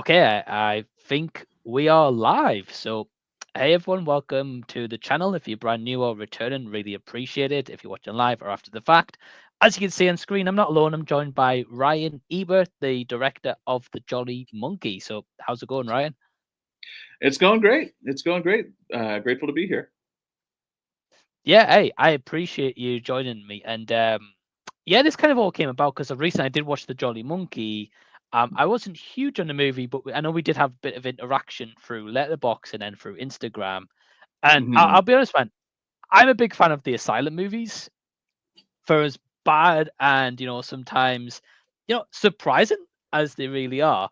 Okay, I think we are live. So, hey everyone, welcome to the channel. If you're brand new or returning, really appreciate it. If you're watching live or after the fact, as you can see on screen, I'm not alone. I'm joined by Ryan Ebert, the director of The Jolly Monkey. So, how's it going, Ryan? It's going great. It's going great. Grateful to be here. Yeah, hey, I appreciate you joining me. And yeah, this kind of all came about because recently I did watch The Jolly Monkey. I wasn't huge on the movie, but I know we did have a bit of interaction through Letterboxd and then through Instagram. And I'll Mhm. be honest, man, I'm a big fan of the Asylum movies. For as bad and sometimes surprising as they really are,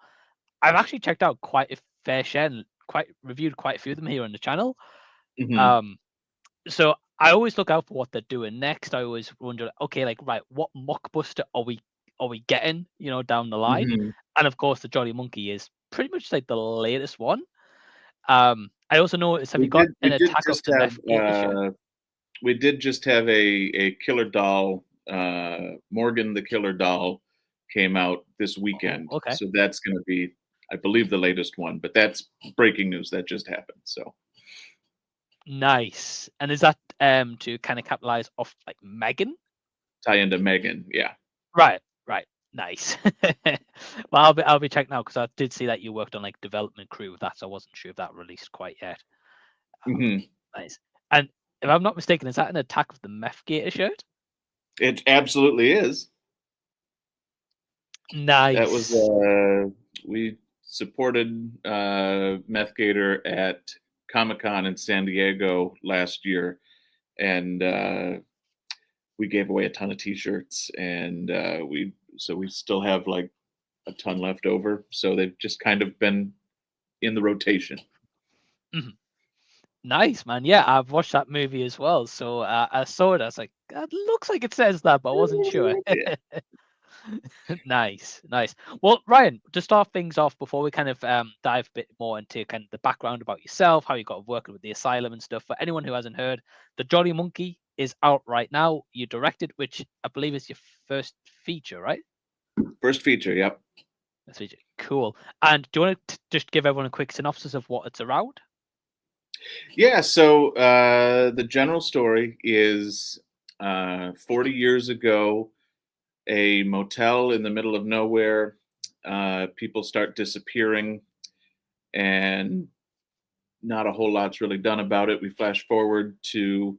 I've actually checked out quite a fair share and quite reviewed quite a few of them here on the channel. Mhm. Um, so I always look out for what they're doing next. I always wonder, okay, like right, what mockbuster are we getting, down the line? Mhm. And of course, the Jolly Monkey is pretty much like the latest one. I also noticed, have We you got did. an We did Attack of just the have. Meth Gator shirt? We did just have a killer doll. Morgan the Killer Doll came out this Oh, weekend, okay. so that's going to be, I believe, the latest one. But that's breaking news. That just happened. So Nice. And is that to kind of capitalize off like Megan? tie into Megan. Yeah. Right, right. Nice. Well, I'll be checking out because I did see that you worked on like development crew with that, so I wasn't sure if that released quite yet. Um, Hmm. nice. And if I'm not mistaken, is that an Attack of the Meth Gator shirt? It absolutely is. That was Nice. we supported Meth Gator at Comic Con in San Diego last year, and we gave away a ton of T-shirts, and we still have like a ton left over. So they've just kind of been in the rotation. Mhm. Nice, man. Yeah, I've watched that movie as well. So I saw it. I was like, that looks like it says that, but I wasn't sure. Yeah. Nice, nice. Well, Ryan, to start things off before we kind of dive a bit more into kind of the background about yourself, how you got working with the asylum and stuff. For anyone who hasn't heard, The Jolly Monkey is out right now. You directed, which I believe is your first feature, right? First feature. Yep. That's feature. Cool. And do you want to just give everyone a quick synopsis of what it's around? Yeah. So the general story is 40 years ago, a motel in the middle of nowhere. People start disappearing, and not a whole lot's really done about it. We flash forward to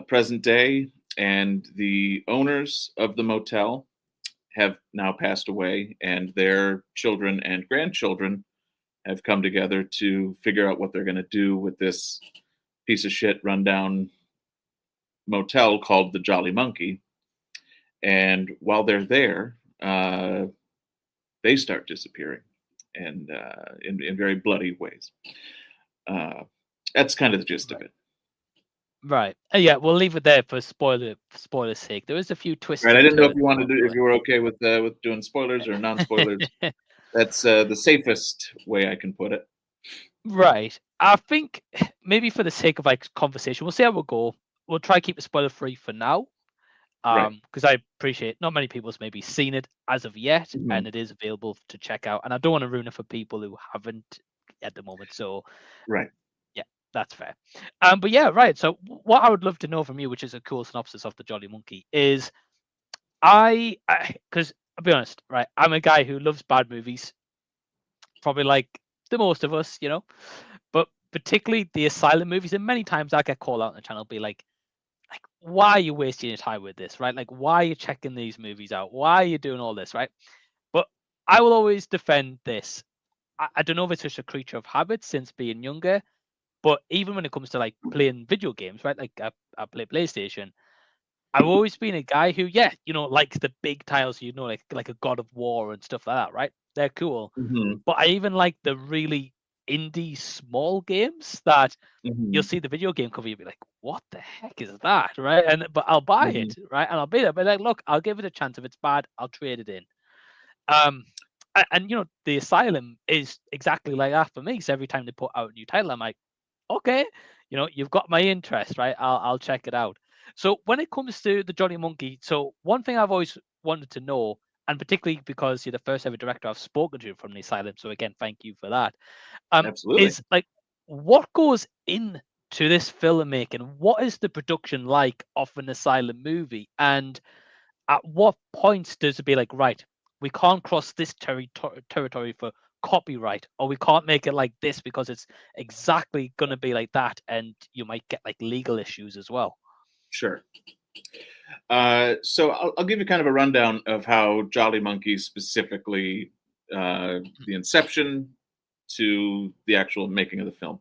present day, and the owners of the motel have now passed away, and their children and grandchildren have come together to figure out what they're going to do with this piece of shit rundown motel called the Jolly Monkey. And while they're there, they start disappearing, and in very bloody ways. Uh, that's kind of the gist of Right. it. Right. Yeah, we'll leave it there for spoiler's sake. There is a few twists Right. I and didn't know if turns you wanted along to, the if you were okay with doing spoilers or non-spoilers. way. That's the safest way I can put it. Right. I think maybe for the sake of like conversation, we'll see how we'll go. We'll try keep it spoiler free for now. Right. Because I appreciate not many people's maybe seen it as of yet, Hmm. and it is available to check out. And I don't want to ruin it for people who haven't at the moment. So Right. yeah, that's fair. But yeah, right. So what I would love to know from you, which is a cool synopsis of the Jolly Monkey, is because I'll be honest, right? I'm a guy who loves bad movies, probably like the most of us, but particularly the asylum movies. And many times I get called out on the channel, be like, why are you wasting your time with this, right? Like, why are you checking these movies out? Why are you doing all this, right? But I will always defend this. I don't know if it's just a creature of habit since being younger, but even when it comes to like playing video games, right? Like I play PlayStation. I've always been a guy who, yeah, likes the big titles, like a God of War and stuff like that, right? They're cool. Hmm. But I even like the really indie small games that you'll Hmm. see the video game cover, you'll be like, what the heck is that? Right. But I'll buy Hmm. it, right? And I'll be there. But like, look, I'll give it a chance. If it's bad, I'll trade it in. Um and the asylum is exactly like that for me. So every time they put out a new title, I'm like, okay, you've got my interest, right? I'll check it out. So when it comes to the Johnny Monkey, so one thing I've always wanted to know, and particularly because you're the first ever director I've spoken to from the Asylum. So again, thank you for that. Absolutely. Is like, what goes into this filmmaking? What is the production like of an Asylum movie? And at what points does it be like, right, we can't cross this territory for copyright, or we can't make it like this because it's exactly going to be like that, and you might get like legal issues as well. Sure. So I'll give you kind of a rundown of how Jolly Monkey specifically, the inception to the actual making of the film.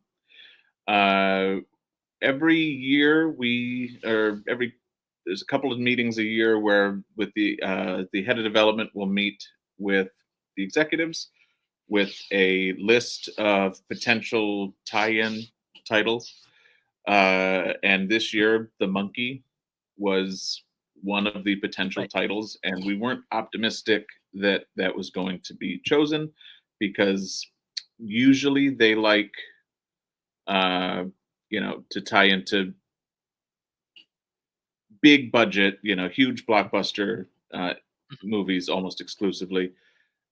Every year there's a couple of meetings a year where with the head of development will meet with the executives with a list of potential tie-in titles. And this year, The Monkey was one of the potential Right. titles, and we weren't optimistic that that was going to be chosen because usually they like, to tie into big budget, huge blockbuster movies almost exclusively.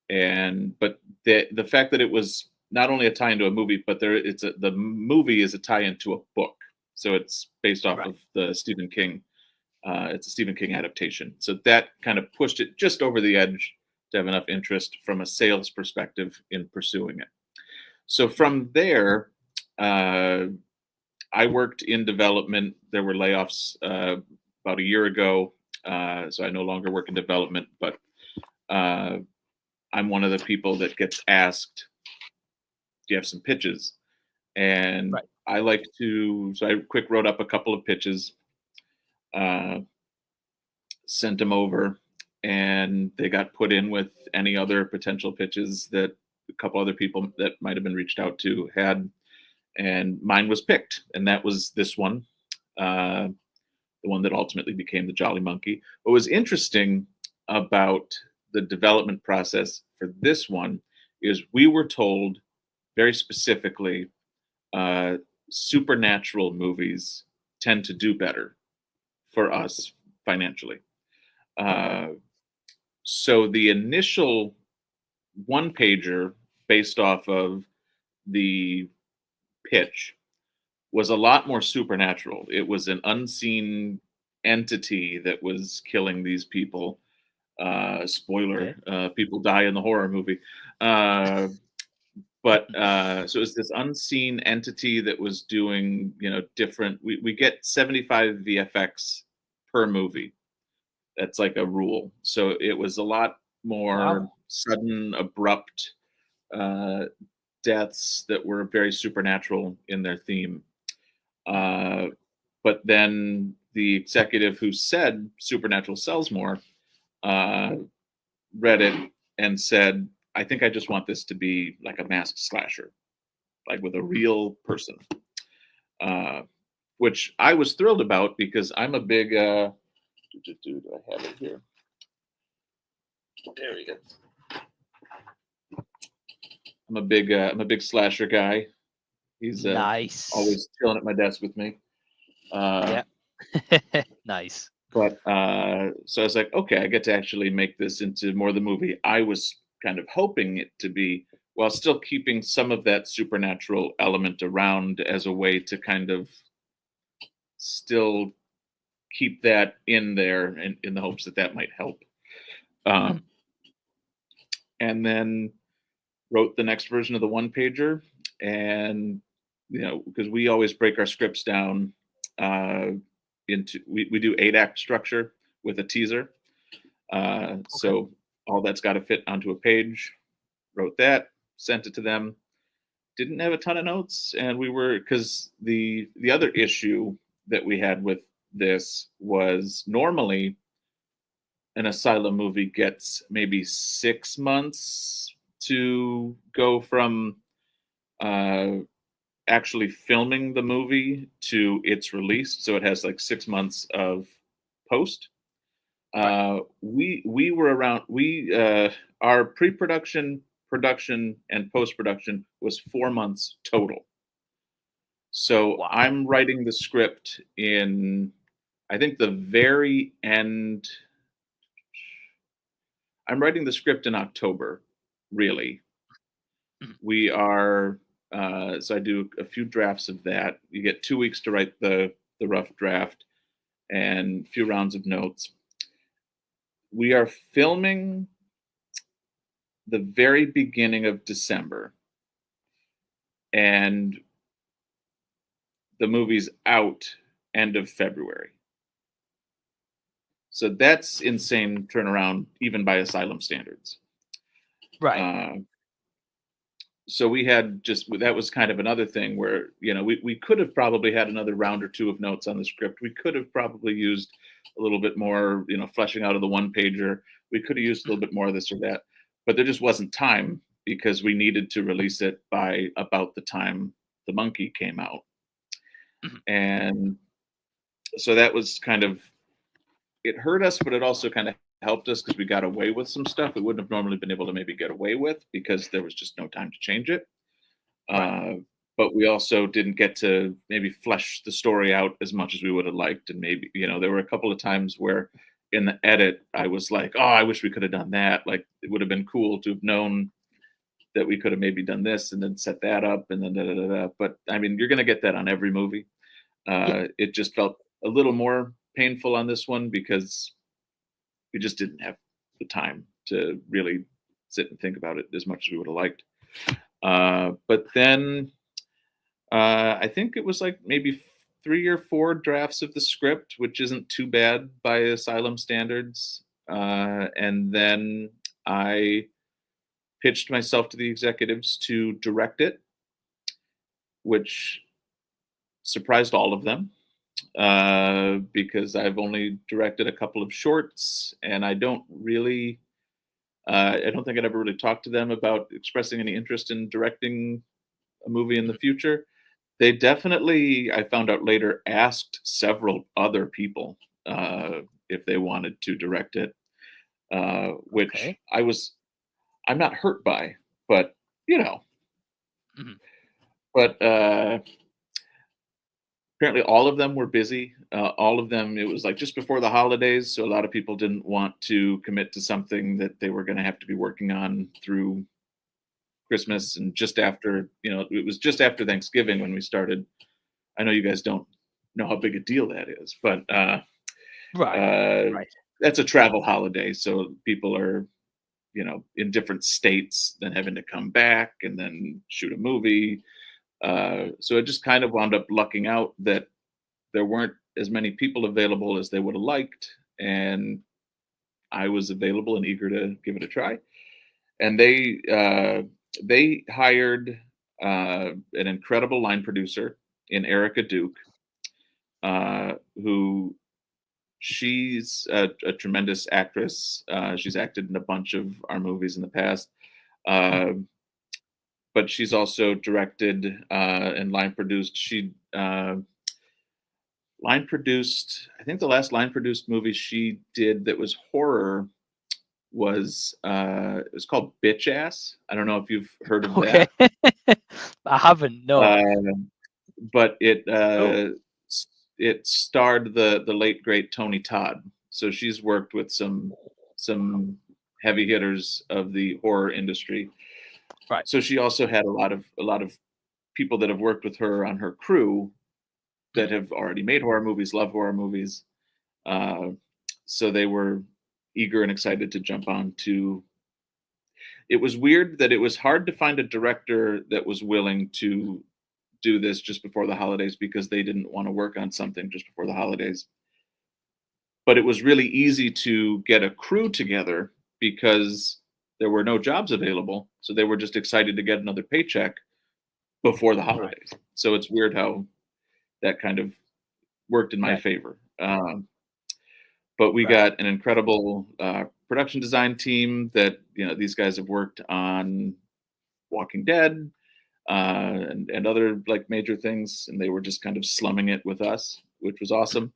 But the fact that it was not only a tie into a movie, but the movie is a tie into a book, so it's based off Right. of the Stephen King. It's a Stephen King adaptation, so that kind of pushed it just over the edge to have enough interest from a sales perspective in pursuing it. So from there, I worked in development. There were layoffs about a year ago, so I no longer work in development, but I'm one of the people that gets asked, "Do you have some pitches?" And Right. I like to, so I quick wrote up a couple of pitches, uh, sent them over, and they got put in with any other potential pitches that a couple other people that might have been reached out to had, and mine was picked, and that was this one, the one that ultimately became the Jolly Monkey. What was interesting about the development process for this one is we were told very specifically, uh, supernatural movies tend to do better for us financially. Uh, so the initial one pager based off of the pitch was a lot more supernatural. It was an unseen entity that was killing these people. Spoiler: Okay. people die in the horror movie. So it was this unseen entity that was doing, different. We get 75 VFX per movie. That's like a rule. So it was a lot more Wow. sudden, abrupt uh, deaths that were very supernatural in their theme. Uh, but then the executive who said supernatural sells more uh, read it and said, "I think I just want this to be like a masked slasher, like with a real person," uh, which I was thrilled about because I'm a big. Do I have it here? There we go. I'm a big slasher guy. He's Nice. always chilling at my desk with me. Uh, Yeah. Nice. But so I was like, okay, I get to actually make this into more the movie I was kind of hoping it to be, while still keeping some of that supernatural element around as a way to kind of still keep that in there, and in the hopes that that might help. Um, and then wrote the next version of the one pager, and because we always break our scripts down uh, into we do 8-act structure with a teaser. Okay. So all that's got to fit onto a page. Wrote that, sent it to them. Didn't have a ton of notes, and we were, because the other issue that we had with this was normally an Asylum movie gets maybe 6 months to go from uh, actually filming the movie to its release. So it has like 6 months of post. Right. We were around. We Our pre-production, production, and post-production was 4 months total. So Wow. I'm writing the script in, I think, the very end. I'm writing the script in October, really. Mhm. We are, so I do a few drafts of that. You get 2 weeks to write the rough draft and a few rounds of notes. We are filming the very beginning of December, and the movie's out end of February. So that's insane turnaround, even by Asylum standards. Right. Uh, so we had just that was kind of another thing where we could have probably had another round or two of notes on the script. We could have probably used a little bit more, fleshing out of the one pager. We could have used a little Mhm. bit more of this or that, but there just wasn't time because we needed to release it by about the time the monkey came out. Mhm. And so that was kind of, it hurt us, but it also kind of helped us because we got away with some stuff we wouldn't have normally been able to maybe get away with because there was just no time to change it. Right. Uh, but we also didn't get to maybe flesh the story out as much as we would have liked. And maybe, there were a couple of times where in the edit, I was like, oh, I wish we could have done that. Like, it would have been cool to have known that we could have maybe done this and then set that up and then da da da da. But I mean, you're going to get that on every movie. Yeah. It just felt a little more painful on this one because we just didn't have the time to really sit and think about it as much as we would have liked. But then I think it was like maybe 3 or 4 drafts of the script, which isn't too bad by Asylum standards. And then I pitched myself to the executives to direct it, which surprised all of them because I've only directed a couple of shorts and I don't really. I don't think I'd ever really talked to them about expressing any interest in directing a movie in the Mhm. future. They definitely, I found out later, asked several other people if they wanted to direct it, which Okay. I'm not hurt by, but you know, Mhm. but apparently all of them were busy. All of them, it was like just before the holidays, so a lot of people didn't want to commit to something that they were going to have to be working on through Mhm. Christmas and just after, it was just after Thanksgiving when we started. I know you guys don't know how big a deal that is, but Right. uh, Right. that's a travel holiday. So people are, in different states, then having to come back and then shoot a movie. Mhm. So it just kind of wound up lucking out that there weren't as many people available as they would have liked. And I was available and eager to give it a try. And they hired an incredible line producer in Erica Duke, who she's a tremendous actress. She's acted in a bunch of our movies in the past, Mhm. uh, but she's also directed and line produced. She line produced. I think the last line produced movie she did that was horror was it was called Bitch Ass. I don't know if you've heard of Okay. that. I haven't, no. Uh, but Cool. it starred the late great Tony Todd. So she's worked with some heavy hitters of the horror industry. Right. So she also had a lot of people that have worked with her on her crew that Mhm. have already made horror movies, love horror movies. Uh, so they were eager and excited to jump on to. It was weird that it was hard to find a director that was willing to do this just before the holidays because they didn't want to work on something just before the holidays. But it was really easy to get a crew together because there were no jobs available. So they were just excited to get another paycheck before the Right. holidays. So it's weird how that kind of worked in my Right. favor. But we Right. got an incredible production design team that, these guys have worked on Walking Dead, and other like major things, and they were just kind of slumming it with us, which was Mhm. awesome.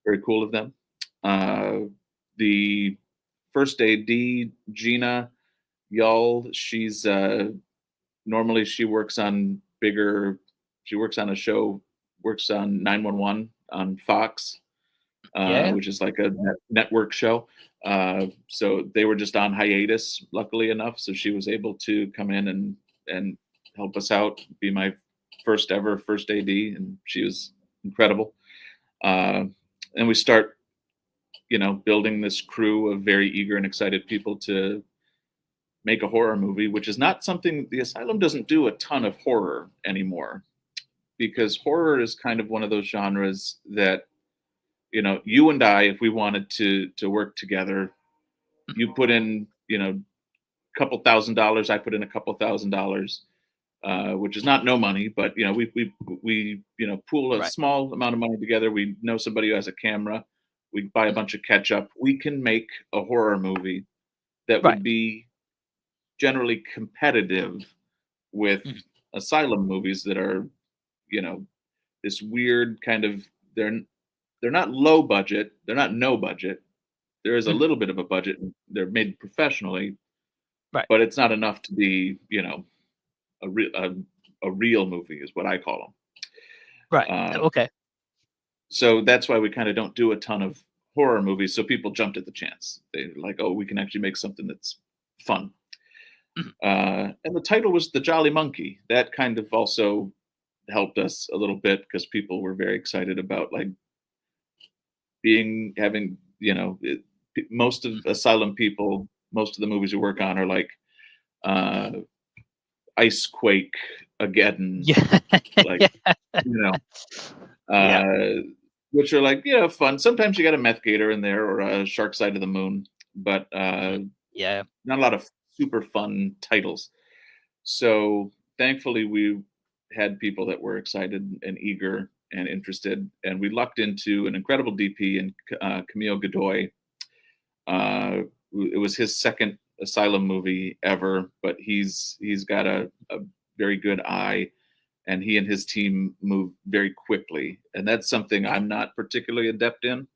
Very cool of them. Uh, the first AD, Gina Yull, she's normally she works on bigger. She works on a show, works on 911 on Fox. Yeah. which is like a network show. So they were just on hiatus, luckily enough. So she was able to come in and help us out, be my first ever first AD, and she was incredible. And we start, building this crew of very eager and excited people to make a horror movie, which is not something the Asylum doesn't do a ton of horror anymore, because horror is kind of one of those genres that, you and I, if we wanted to work together, you put in, a couple $1,000, I put in a couple $1,000, which is not no money, but we pool a Right. small amount of money together. We know somebody who has a camera. We buy a bunch of ketchup. We can make a horror movie that Right. would be generally competitive with Mhm. Asylum movies that are, this weird kind of, they're not low budget, they're not no budget. There is a Mhm. little bit of a budget. They're made professionally, Right. but it's not enough to be, a real a real movie is what I call Right. them. Okay. So that's why we kind of don't do a ton of horror movies. So people jumped at the chance. They're like, oh, we can actually make something that's fun. Mhm. And the title was The Jolly Monkey. That kind of also helped us a little bit because people were very excited about like having, most of Mhm. Asylum people, most of the movies we work on are like uh, Ice Quake, Ageddon, Yeah. like, Yeah. you know, Yeah. which are like, fun. Sometimes you got a Meth Gator in there or a Shark Side of the Moon, but Mhm. Yeah. not a lot of super fun titles. So thankfully, we had people that were excited and eager and interested, and we lucked into an incredible DP in Camille Godoy. Uh, it was his second Asylum movie ever, but he's got a very good eye, and he and his team move very quickly, and that's something I'm not particularly adept in.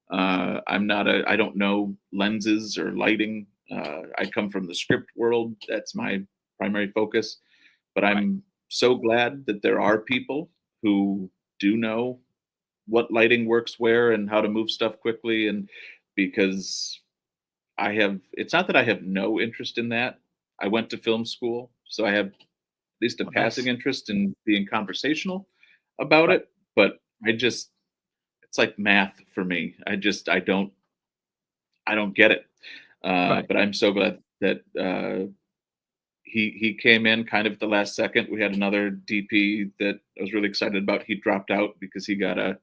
I don't know lenses or lighting. I come from the script world. That's my primary focus. But Right. I'm so glad that there are people who do know what lighting works where and how to move stuff quickly. And because it's not that I have no interest in that. I went to film school, so I have at least a Oh, passing nice. interest in being conversational about Right. it. But it's like math for me. I don't get it. Right. But I'm so glad that he came in kind of at the last second. We had another DP that I was really excited about. He dropped out because he got a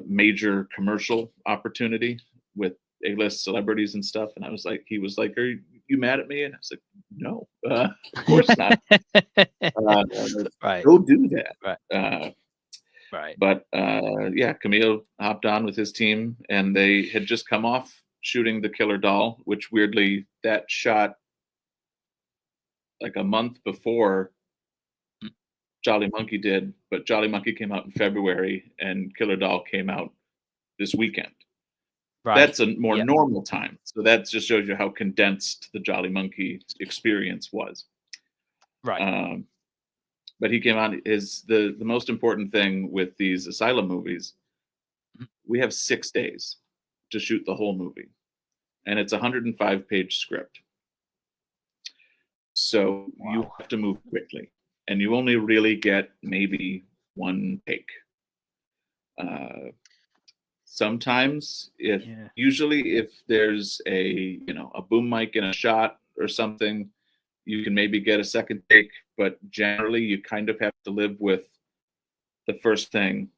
major commercial opportunity with A-list celebrities and stuff. And he was like, "Are you mad at me?" And I was like, "No, of course not. Uh, Right. Go do that." Right. Right. But yeah, Camille hopped on with his team, and they had just come off shooting The Killer Doll, which weirdly that shot like a month before Mm. Jolly Monkey did, but Jolly Monkey came out in February, and Killer Doll came out this weekend. Right. That's a more Yeah. normal time, so that just shows you how condensed the Jolly Monkey experience was. Right. Um, but he came on. Is the most important thing with these Asylum movies? Mhm. We have 6 days to shoot the whole movie, and it's a 105-page script. So you Wow. have to move quickly, and you only really get maybe one take. Uh, Sometimes, if Yeah. usually if there's a boom mic in a shot or something, you can maybe get a second take, but generally you kind of have to live with the first thing,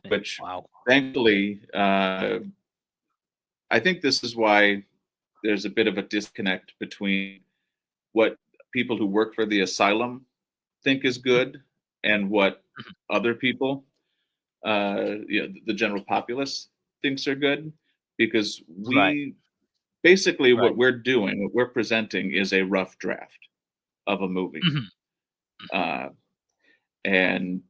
which Wow. thankfully, I think this is why there's a bit of a disconnect between what people who work for the asylum think is Mhm. good and what Mhm. other people, the general populace, thinks are good, because Right. we basically Right. what we're presenting is a rough draft of a movie, Mhm. uh, and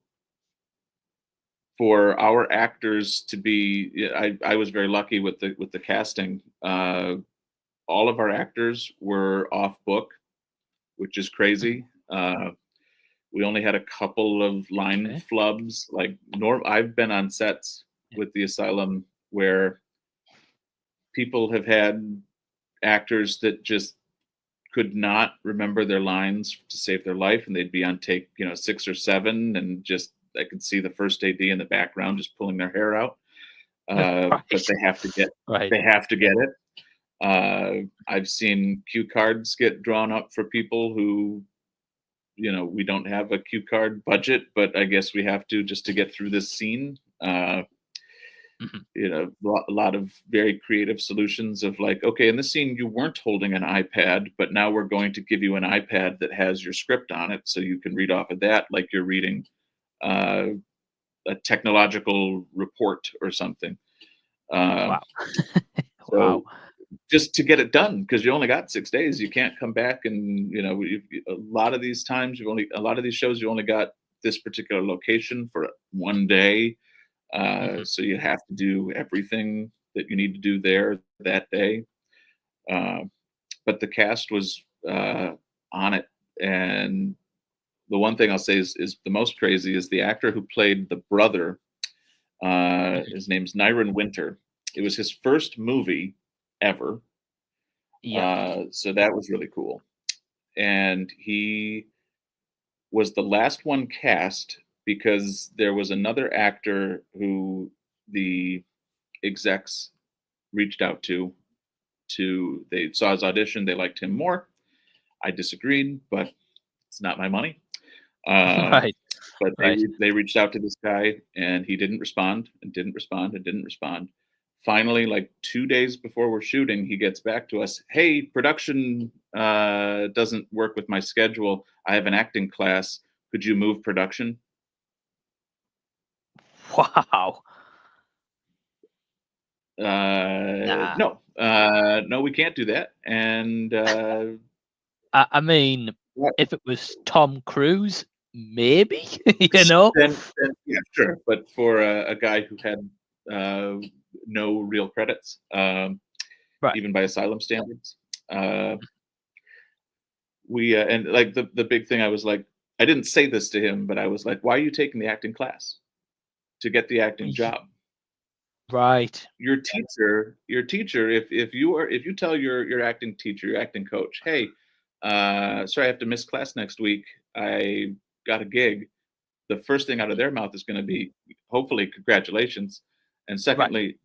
for our actors to be, yeah, I was very lucky with the casting. All of our actors were off book, which is Mhm. crazy. We only had a couple of line Okay. flubs. Like I've been on sets with the Asylum, where people have had actors that just could not remember their lines to save their life, and they'd be on take 6 or 7, and just I could see the first AD in the background just pulling their hair out. But they have to get it. I've seen cue cards get drawn up for people who, we don't have a cue card budget, but I guess we have to just to get through this scene. A lot of very creative solutions of like, okay, in this scene you weren't holding an iPad, but now we're going to give you an iPad that has your script on it, so you can read off of that like you're reading a technological report or something. Wow. So Wow. just to get it done, because you only got 6 days, you can't come back and a lot of these times a lot of these shows you only got this particular location for 1 day. So you have to do everything that you need to do there that day. But the cast was on it. And the one thing I'll say is the most crazy is the actor who played the brother. His name's Nyron Winter. It was his first movie ever. So that was really cool. And he was the last one cast because there was another actor who the execs reached out to. They saw his audition, they liked him more. I disagreed, but it's not my money. Right. But they reached out to this guy, and he didn't respond, and didn't respond, and didn't respond. Finally, like 2 days before we're shooting, he gets back to us. Hey, production doesn't work with my schedule. I have an acting class. Could you move production? Wow. No, we can't do that. And I mean, if it was Tom Cruise, maybe, Then yeah, sure. But for a guy who had no real credits, even by Asylum standards, we and like the big thing, I was like, I didn't say this to him, but I was like, why are you taking the acting class? To get the acting job. Right. Your teacher, if you tell your acting teacher, your acting coach, hey, sorry, I have to miss class next week, I got a gig, the first thing out of their mouth is going to be, hopefully, congratulations. And secondly,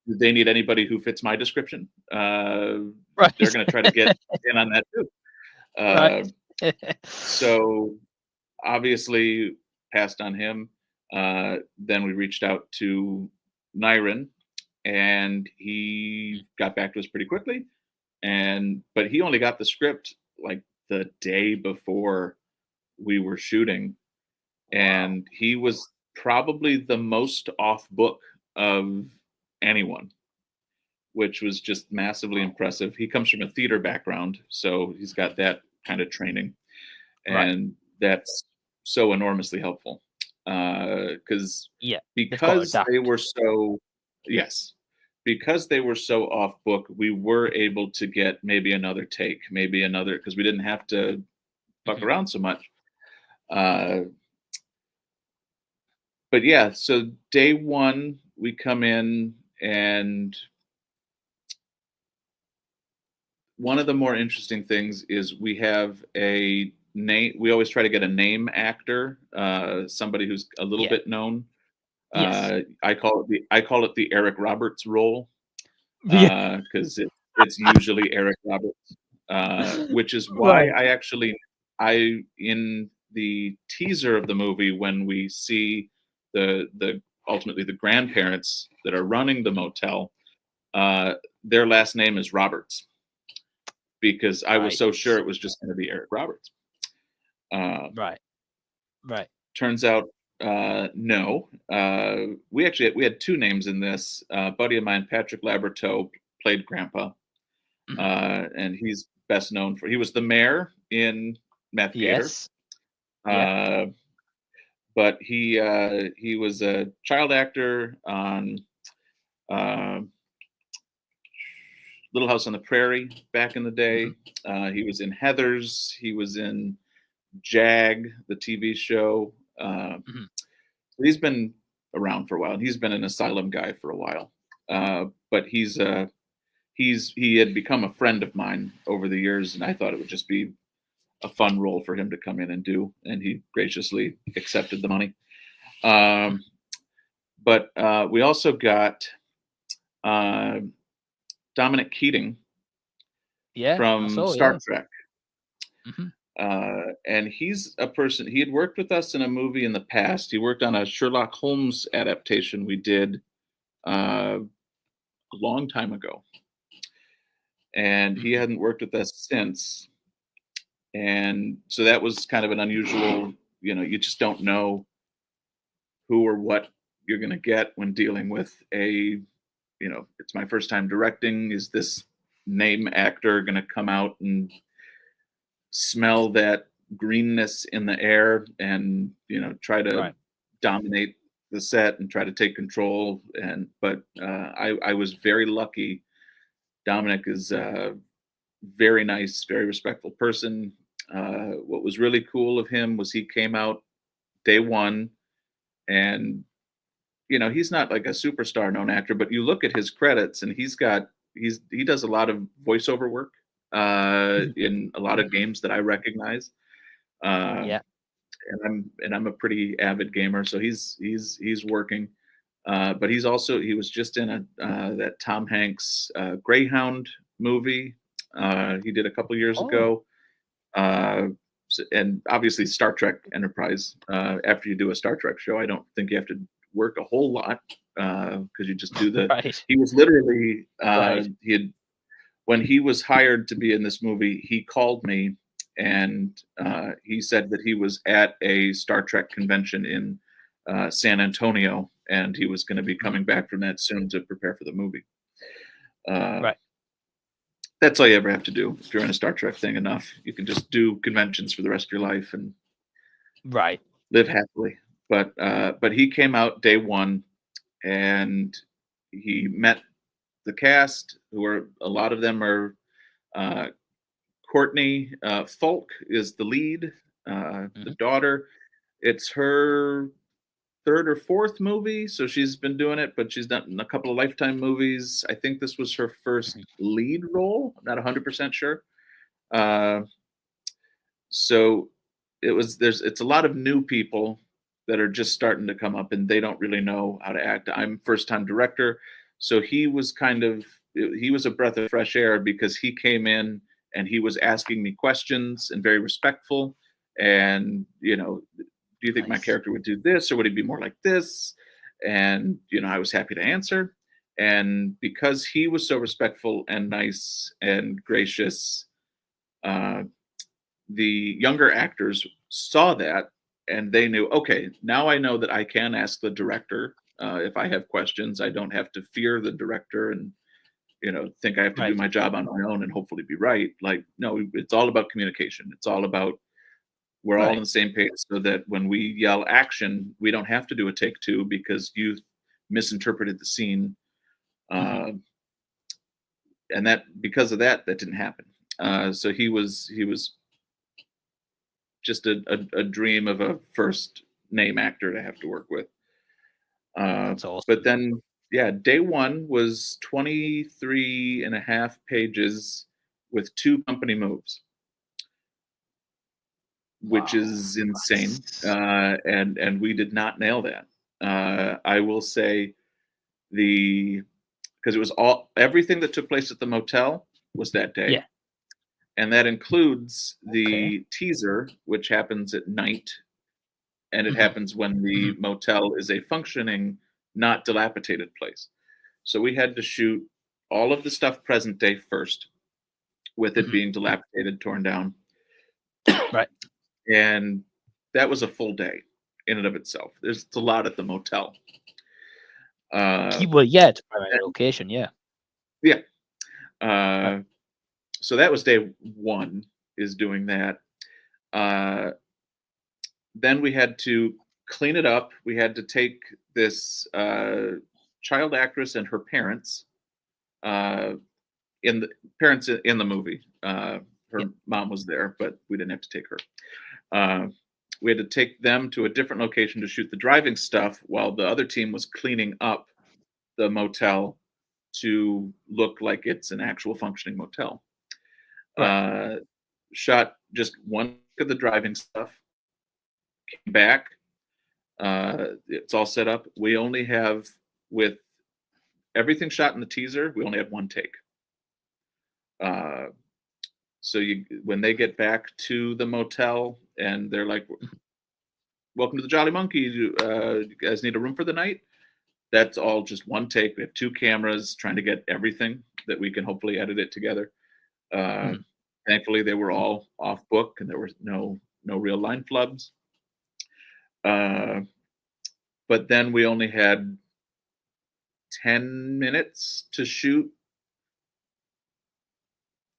do they need anybody who fits my description? They're going to try to get in on that too. So obviously passed on him. Then we reached out to Nyron, and he got back to us pretty quickly. But he only got the script like the day before we were shooting. And he was probably the most off book of anyone, which was just massively impressive. He comes from a theater background, so he's got that kind of training. And that's so enormously helpful. Because they were so off book, we were able to get maybe another take, because we didn't have to fuck around so much. But yeah, so day one, we come in, and one of the more interesting things is we have a name. We always try to get a name actor, somebody who's a little bit known. I call it the Eric Roberts role, because it's usually Eric Roberts, which is why I in the teaser of the movie, when we see the ultimately the grandparents that are running the motel, their last name is Roberts, because I was so sure it was just going to be Eric Roberts. Right. Turns out, no. We had two names in this. A buddy of mine, Patrick Laberteau, played Grandpa, and he's best known for, he was the mayor in Meth Gator. But he was a child actor on Little House on the Prairie back in the day. He was in Heathers. He was in Jag, the TV show. He's been around for a while, and he's been an Asylum guy for a while. But he had become a friend of mine over the years, and I thought it would just be a fun role for him to come in and do, and he graciously accepted the money. But we also got Dominic Keating from Star Trek. And he's a person, he had worked with us in a movie in the past. He worked on a Sherlock Holmes adaptation we did a long time ago. And he hadn't worked with us since. And so that was kind of an unusual, you just don't know who or what you're going to get when dealing with it's my first time directing. Is this name actor going to come out and smell that greenness in the air and, try to dominate the set and try to take control? But I was very lucky. Dominic is a very nice, very respectful person. What was really cool of him was he came out day one, and he's not like a superstar known actor, but you look at his credits and he does a lot of voiceover work in a lot of games that I recognize. And I'm a pretty avid gamer, so he's working. But he was just in that Tom Hanks Greyhound movie he did a couple years ago. And obviously Star Trek Enterprise. After you do a Star Trek show, I don't think you have to work a whole lot because you just do the. He was literally when he was hired to be in this movie, he called me and he said that he was at a Star Trek convention in San Antonio, and he was going to be coming back from that soon to prepare for the movie. That's all you ever have to do if you're in a Star Trek thing enough. You can just do conventions for the rest of your life and live happily. But he came out day one, and he met the cast, a lot of them are Courtney Falk is the lead, the daughter. It's her third or fourth movie, so she's been doing it, but she's done a couple of Lifetime movies. I think this was her first lead role. I'm not 100% sure. So it's a lot of new people that are just starting to come up, and they don't really know how to act. I'm first-time director, so he was a breath of fresh air because he came in and he was asking me questions and very respectful. And, do you think my character would do this, or would he be more like this? And, I was happy to answer. And because he was so respectful and nice and gracious, the younger actors saw that and they knew, okay, now I know that I can ask the director if I have questions. I don't have to fear the director and, think I have to do my job on my own and hopefully be right. Like, no, it's all about communication. It's all about we're all on the same page, so that when we yell action, we don't have to do a take two because you misinterpreted the scene. And that because of that didn't happen. So he was just a dream of a first name actor to have to work with. That's awesome. But then, day one was 23 and a half pages with 2 company moves, which is insane. And we did not nail that. I will say because it was everything that took place at the motel was that day. Yeah. And that includes the teaser, which happens at night. And it happens when the motel is a functioning, not dilapidated place. So we had to shoot all of the stuff present day first, with it being dilapidated, torn down. Right. And that was a full day in and of itself. It's a lot at the motel. It's a primary location, yeah. Yeah. So that was day one, is doing that. Then we had to clean it up. We had to take this child actress and her parents, in the movie. Her mom was there, but we didn't have to take her. we had to take them to a different location to shoot the driving stuff while the other team was cleaning up the motel to look like it's an actual functioning motel. Right. Shot just one of the driving stuff, came back. It's all set up. We only have, with everything shot in the teaser, we only had one take. So when they get back to the motel and they're like, "Welcome to the Jolly Monkey. You guys need a room for the night?" That's all just one take. We have two cameras trying to get everything that we can hopefully edit it together. Thankfully, they were all off book and there was no real line flubs. But then we only had 10 minutes to shoot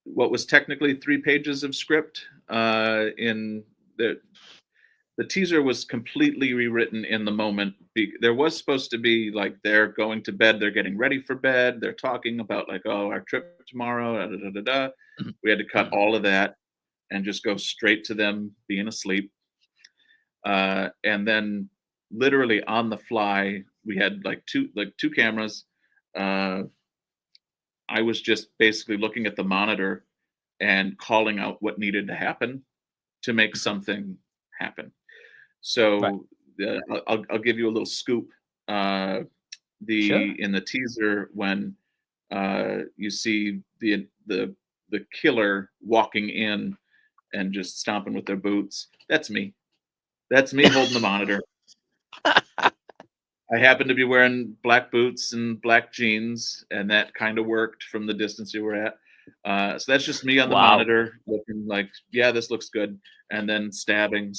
what was technically 3 pages of script. In the teaser was completely rewritten in the moment. There was supposed to be like they're going to bed, they're getting ready for bed, they're talking about like, oh, our trip tomorrow, da, da, da, da. We had to cut all of that and just go straight to them being asleep. And then literally on the fly, we had like two cameras. I was just basically looking at the monitor and calling out what needed to happen to make something happen. So I'll give you a little scoop. In the teaser, when you see the killer walking in and just stomping with their boots, that's me. That's me holding the monitor. I happen to be wearing black boots and black jeans, and that kind of worked from the distance you were at. So that's just me on the monitor looking like, yeah, this looks good. And then stabbing.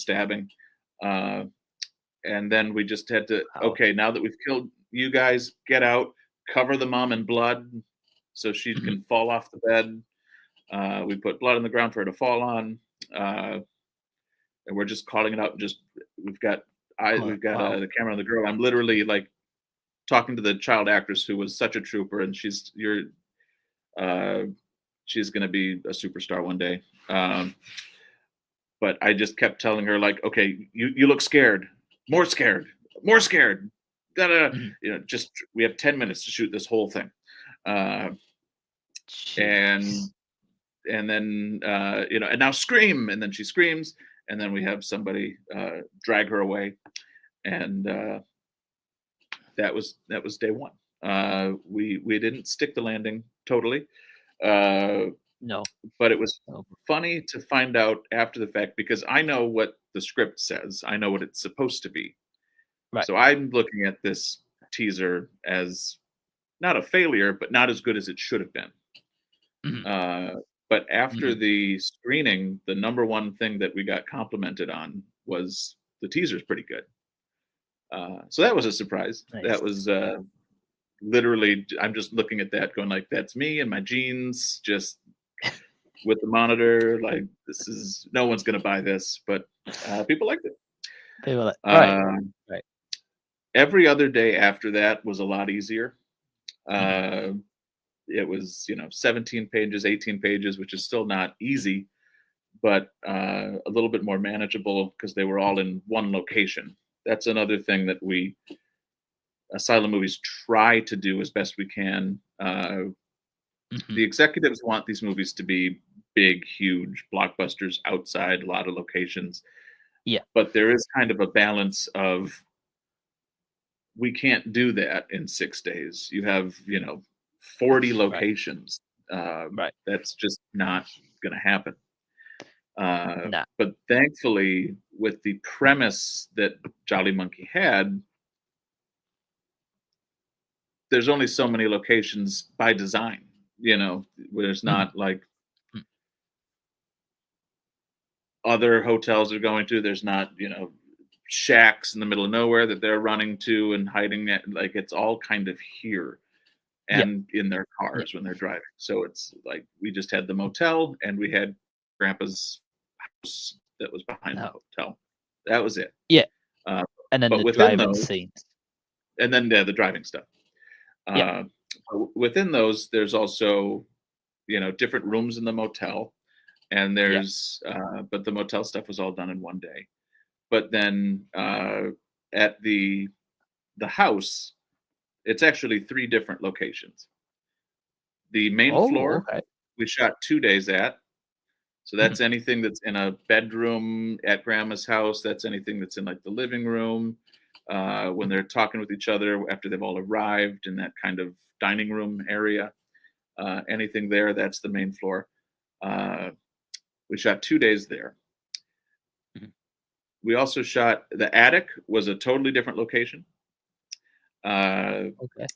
And then we just had to, okay, now that we've killed you guys, get out, cover the mom in blood so she can fall off the bed. We put blood on the ground for her to fall on. And we're just calling it out. We've got the camera on the girl. I'm literally like talking to the child actress who was such a trooper, and she's going to be a superstar one day. But I just kept telling her like, okay, you look scared, more scared. Just we have 10 minutes to shoot this whole thing. And then and now scream, and then she screams, and then we have somebody drag her away, and that was day one. We didn't stick the landing totally. No, but it was funny to find out after the fact, because I know what the script says. I know what it's supposed to be. Right. So I'm looking at this teaser as not a failure, but not as good as it should have been. But after the screening, the number one thing that we got complimented on was the teaser's pretty good. So that was a surprise. Nice. That was literally, I'm just looking at that going like, that's me in my jeans, just with the monitor. Like, this is, no one's going to buy this, but people liked it. Right. Every other day after that was a lot easier. It was, 17 pages, 18 pages, which is still not easy, but a little bit more manageable because they were all in one location. That's another thing that we Asylum movies try to do as best we can. The executives want these movies to be big, huge blockbusters outside a lot of locations. Yeah. But there is kind of a balance of, we can't do that in 6 days. You have, 40 locations. Right. That's just not going to happen. No. But thankfully, with the premise that Jolly Monkey had, there's only so many locations by design, where there's not like other hotels are going to. There's not, shacks in the middle of nowhere that they're running to and hiding at. Like, it's all kind of here and in their cars when they're driving. So it's like, we just had the motel and we had Grandpa's house that was behind the hotel. That was it. Yeah. And then the driving scenes. And then the driving stuff. Within those, there's also, different rooms in the motel, and there's, but the motel stuff was all done in one day. but then at the house, it's actually 3 different locations. The main Oh, floor, okay. we shot 2 days at. So Mhm. that's anything that's in a bedroom at grandma's house. That's anything that's in like the living room when Mhm. they're talking with each other after they've all arrived in that kind of dining room area. Anything there, that's the main floor. Uh, we shot 2 days there. Mhm. We also shot the attic was a totally different location. Uh, Okay.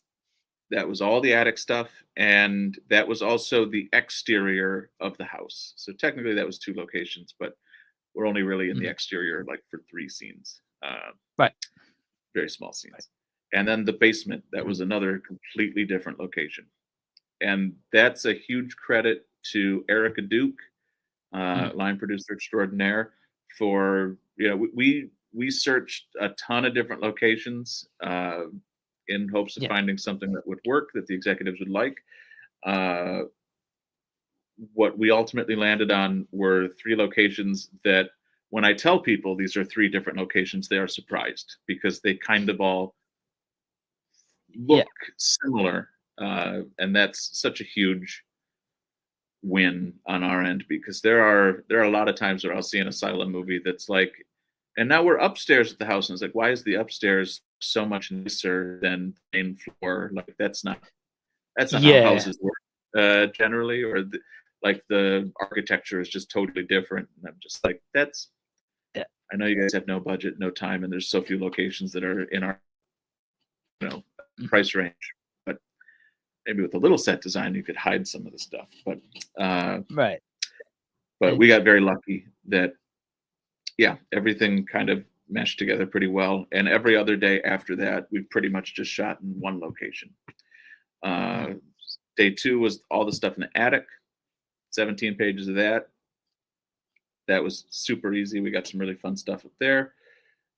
that was all the attic stuff, and that was also the exterior of the house. So technically, that was 2 locations, but we're only really in the Mhm. exterior, like, for 3 scenes, Right. very small Right. scenes. And then the basement, that Mhm. was another completely different location. And that's a huge credit to Erica Duke, Mhm. line producer extraordinaire, for we searched a ton of different locations, in hopes of Yeah. finding something that would work, that the executives would like. Uh, what we ultimately landed on were 3 locations that when I tell people these are 3 different locations, they are surprised because they kind of all Yeah. look similar, and that's such a huge win on our end because there are a lot of times where I'll see an Asylum movie that's like, and now we're upstairs at the house, and it's like, why is the upstairs so much nicer than the main floor? Like that's not how Yeah. houses work generally, or like the architecture is just totally different. And I'm just like, that's. Yeah. I know you guys have no budget, no time, and there's so few locations that are in our you know Mhm. price range. But maybe with a little set design, you could hide some of the stuff. Uh, Right. but Uh, we got very lucky that yeah, everything kind of meshed together pretty well. And every other day after that, we pretty much just shot in one location. mhm. Uh, day 2 was all the stuff in the attic, 17 pages of that. That was super easy. We got some really fun stuff up there.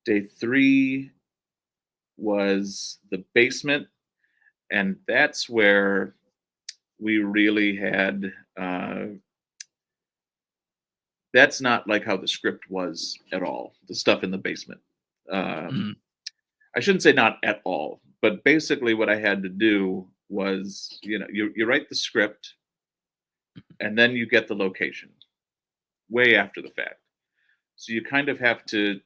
Day 3 was the basement, and that's where we really had. That's not like how the script was at all. The stuff in the basement. Um, Mhm. I shouldn't say not at all, but basically what I had to do was, you write the script and then you get the location way after the fact. So you kind of have to,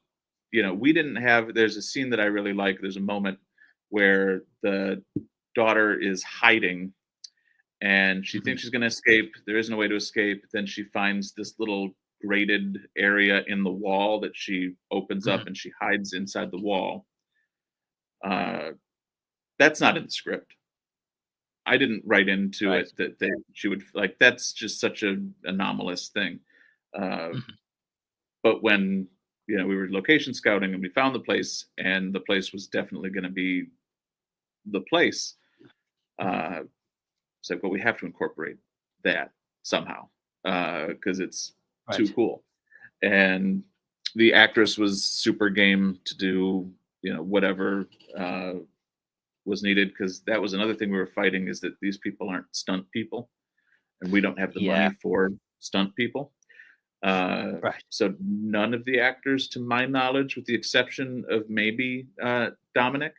we didn't have, there's a scene that I really like. There's a moment where the daughter is hiding and she Mhm. thinks she's going to escape. There isn't a way to escape. Then she finds this little grated area in the wall that she opens Mhm. up and she hides inside the wall. Uh, that's not in the script. I didn't write into Right. it that she would like. That's just such an anomalous thing. Uh, Mhm. but when we were location scouting and we found the place, and the place was definitely going to be the place. Mhm. Uh, it's like, well, we have to incorporate that somehow because it's too Right. cool. And the actress was super game to do whatever was needed because that was another thing we were fighting is that these people aren't stunt people and we don't have the money Yeah. for stunt people. Right. So none of the actors, to my knowledge, with the exception of maybe Dominic,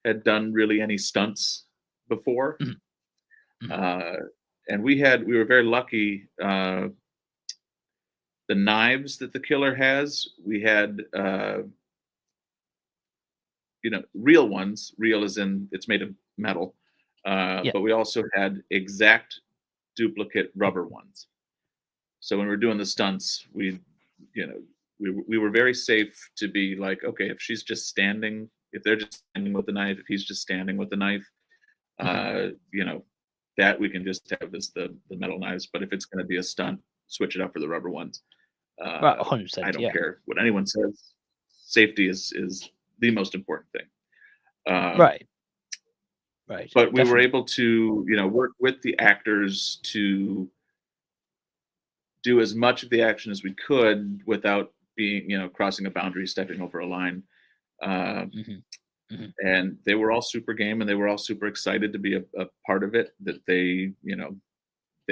had done really any stunts before. Mhm. Mhm. Uh, and we were very lucky. The knives that the killer has, we had real ones. Real as in it's made of metal. Yeah. But we also had exact duplicate rubber ones. So when we're doing the stunts, you know, we were very safe to be like, okay, if she's just standing, if they're just standing with the knife, if he's just standing with the knife, Mhm. uh, you know, that we can just have as the metal knives. But if it's going to be a stunt, switch it up for the rubber ones. Right. Uh, I 100%. don't Yeah. care what anyone says. Safety is the most important thing. Right. Right. But we were Definitely. able to, work with the actors to do as much of the action as we could without being, crossing a boundary, stepping over a line. Uh, Mhm. Mhm. and they were all super game and they were all super excited to be a part of it. That they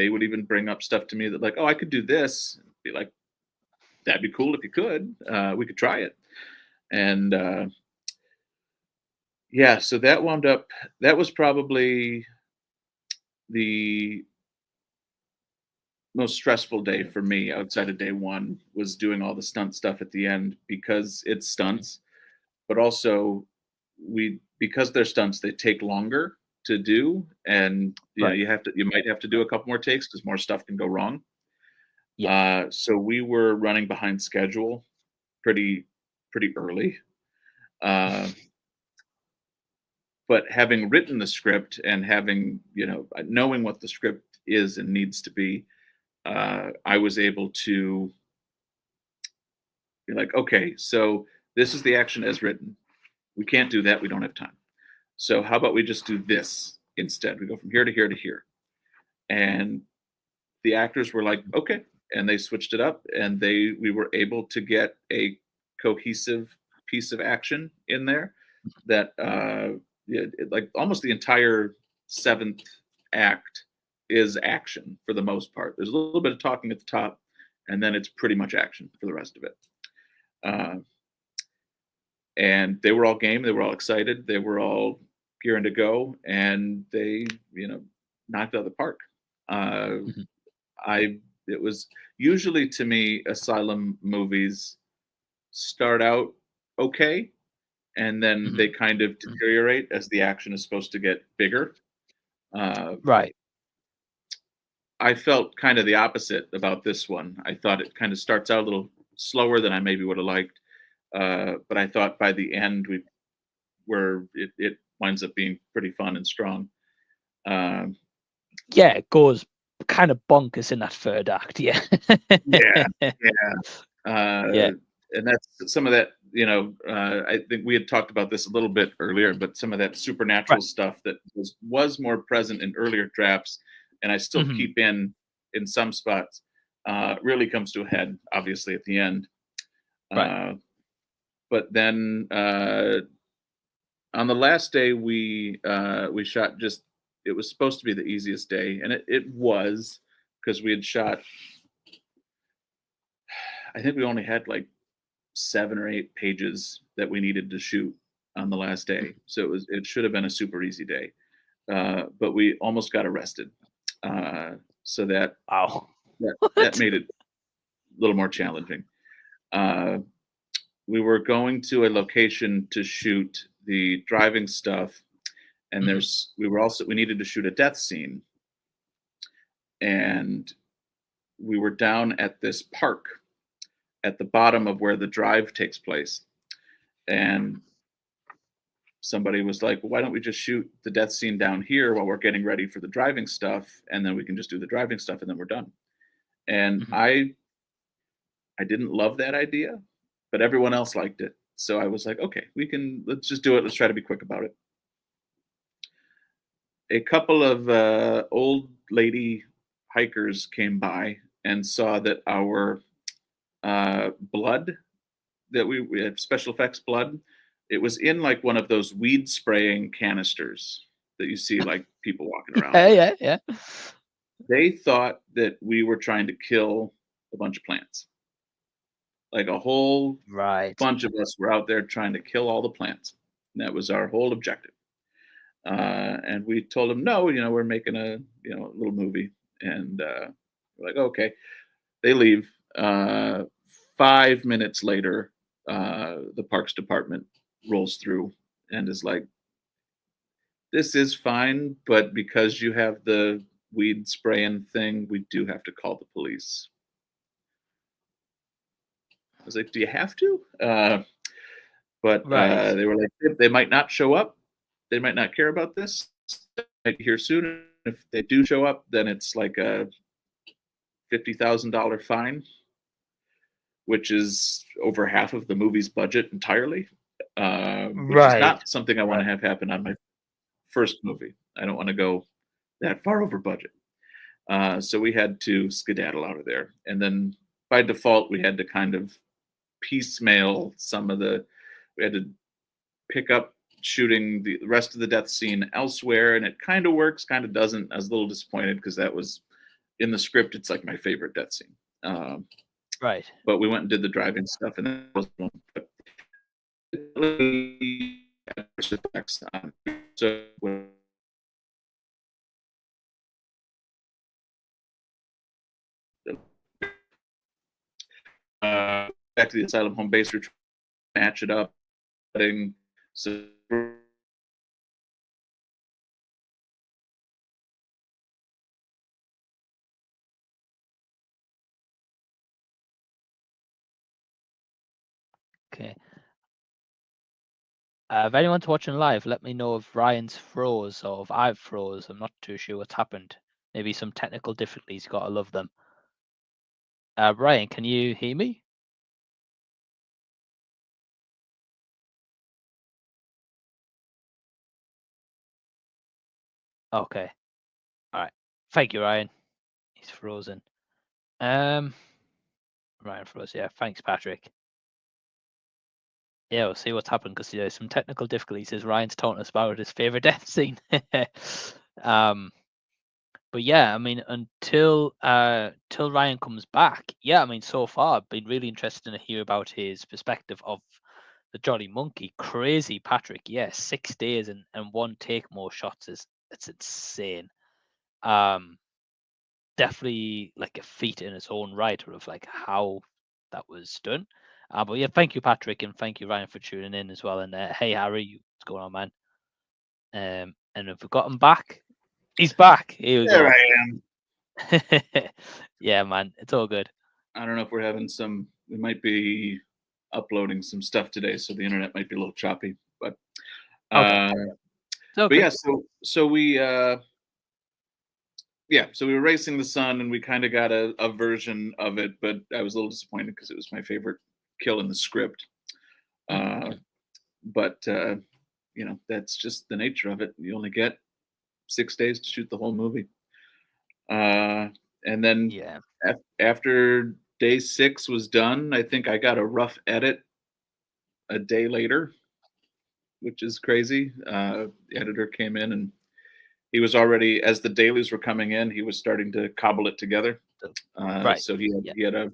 would even bring up stuff to me that like, oh, I could do this. And be like, that'd be cool if you could. We could try it. And yeah, so that wound up. That was probably the most stressful day for me outside of day one, was doing all the stunt stuff at the end, because it's Mhm. stunts, but also because they're stunts, they take longer to do, and Right. you might have to do a couple more takes because more stuff can go wrong. Yeah. So we were running behind schedule pretty pretty early. Uh, but having written the script and having, knowing what the script is and needs to be, I was able to be like, okay, so this is the action as written. We can't do that. We don't have time. So how about we just do this instead? We go from here to here to here. And the actors were like, okay. And they switched it up, and we were able to get a cohesive piece of action in there that, like almost the entire seventh act is action for the most part. There's a little bit of talking at the top, and then it's pretty much action for the rest of it. Uh, and they were all game. They were all excited. They were all gearing to go, and they, knocked it out of the park. Uh, Mhm. I It was usually, to me, Asylum movies start out okay, and then Mhm. they kind of Mhm. deteriorate as the action is supposed to get bigger. Uh, Right. I felt kind of the opposite about this one. I thought it kind of starts out a little slower than I maybe would have liked, but I thought by the end it winds up being pretty fun and strong. Um, Yeah, it goes kind of bonkers in that third act. Yeah. yeah, yeah. Yeah. And that's some of that, I think we had talked about this a little bit earlier, but some of that Right. supernatural stuff that was more present in earlier drafts, and I still Mhm. keep in some spots, really comes to a head, obviously, at the end. Right. Uh, but then on the last day, we shot just. It was supposed to be the easiest day, and it was, because we had shot. I think we only had like 7 or 8 pages that we needed to shoot on the last day. Mhm. So it should have been a super easy day, but we almost got arrested. So Wow. that What? made it a little more challenging. Uh, we were going to a location to shoot the driving stuff, and Mhm. we needed to shoot a death scene, and we were down at this park at the bottom of where the drive takes place, and somebody was like, well, why don't we just shoot the death scene down here while we're getting ready for the driving stuff, and then we can just do the driving stuff, and then we're done. And Mhm. I didn't love that idea, but everyone else liked it. So I was like, okay, let's just do it. Let's try to be quick about it. A couple of old lady hikers came by and saw that our blood, that we had special effects blood, it was in like one of those weed spraying canisters that you see like people walking around Yeah, with. yeah, yeah. They thought that we were trying to kill a bunch of plants. Like a whole Right. bunch of us were out there trying to kill all the plants. And that was our whole objective. And we told them, no, we're making a little movie. And we're like, okay. They leave. 5 minutes later, the Parks Department rolls through and is like, this is fine, but because you have the weed spraying thing, we do have to call the police. I was like, do you have to? But Right. they were like, they might not show up. They might not care about this. They might be here soon. If they do show up, then it's like a $50,000 fine, which is over half of the movie's budget entirely, which is Right. not something I want to Right. have happen on my first movie. I don't want to go that far over budget. So we had to skedaddle out of there. And then by default, we had to kind of piecemeal we had to pick up shooting the rest of the death scene elsewhere. And it kind of works, kind of doesn't. I was a little disappointed because that was in the script. It's like my favorite death scene. Um, Right. but we went and did the driving stuff, and that was one. effects on it. So back to the Asylum home base, we're trying to match it up, so Okay. If anyone's watching live, let me know if Ryan's froze or if I've froze. I'm not too sure what's happened. Maybe some technical difficulties. Gotta love them. Ryan, can you hear me? Okay. All right. Thank you, Ryan. He's frozen. Ryan froze. Yeah. Thanks, Patrick. Yeah, we'll see what's happened because there's some technical difficulties as Ryan's talking us about his favorite death scene. But yeah, I mean, until till Ryan comes back, yeah, I mean, so far, I've been really interested to hear about his perspective of the Jolly Monkey. Crazy, Patrick. Yeah, 6 days and one take more shots is it's insane. Definitely like a feat in its own right of like how that was done. But yeah, thank you, Patrick, and thank you, Ryan, for tuning in as well. And hey, Harry, what's going on, man? And if we got him back, he's back. Here we there go. I am. Yeah, man, it's all good. I don't know if we're having some. We might be uploading some stuff today, so the internet might be a little choppy. But Okay, it's but okay. yeah, so we yeah, so we were racing the sun, and we kind of got a version of it, but I was a little disappointed because it was my favorite kill in the script. Mhm. But you know, that's just the nature of it. You only get 6 days to shoot the whole movie, and then Yeah, after day 6 was done, I think I got a rough edit a day later, which is crazy. The editor came in, and he was already, as the dailies were coming in, he was starting to cobble it together. so- right. So Yeah. he had a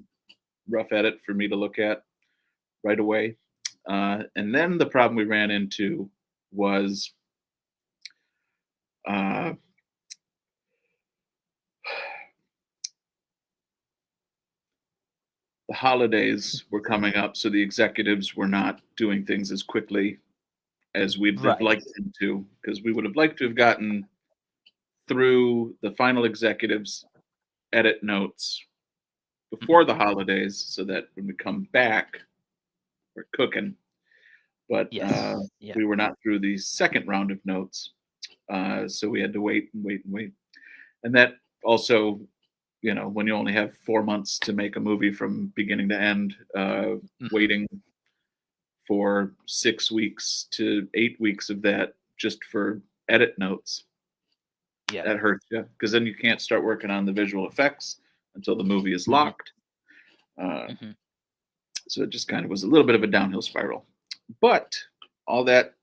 rough edit for me to look at right away. And then the problem we ran into was uh, the holidays were coming up, so the executives were not doing things as quickly as we'd have Right. liked them to, because we would have liked to have gotten through the final executives' edit notes Mhm. before the holidays, so that when we come back, we're cooking. But Yes. Yeah. we were not through the second round of notes, so we had to wait and wait and wait. And that also, you know, when you only have 4 months to make a movie from beginning to end, Mhm. waiting for 6 weeks to 8 weeks of that just for edit notes, Yeah. that hurts you, because then you can't start working on the visual effects until the movie is Mhm. locked. Uh, Mhm. so it just kind of was a little bit of a downhill spiral. But all that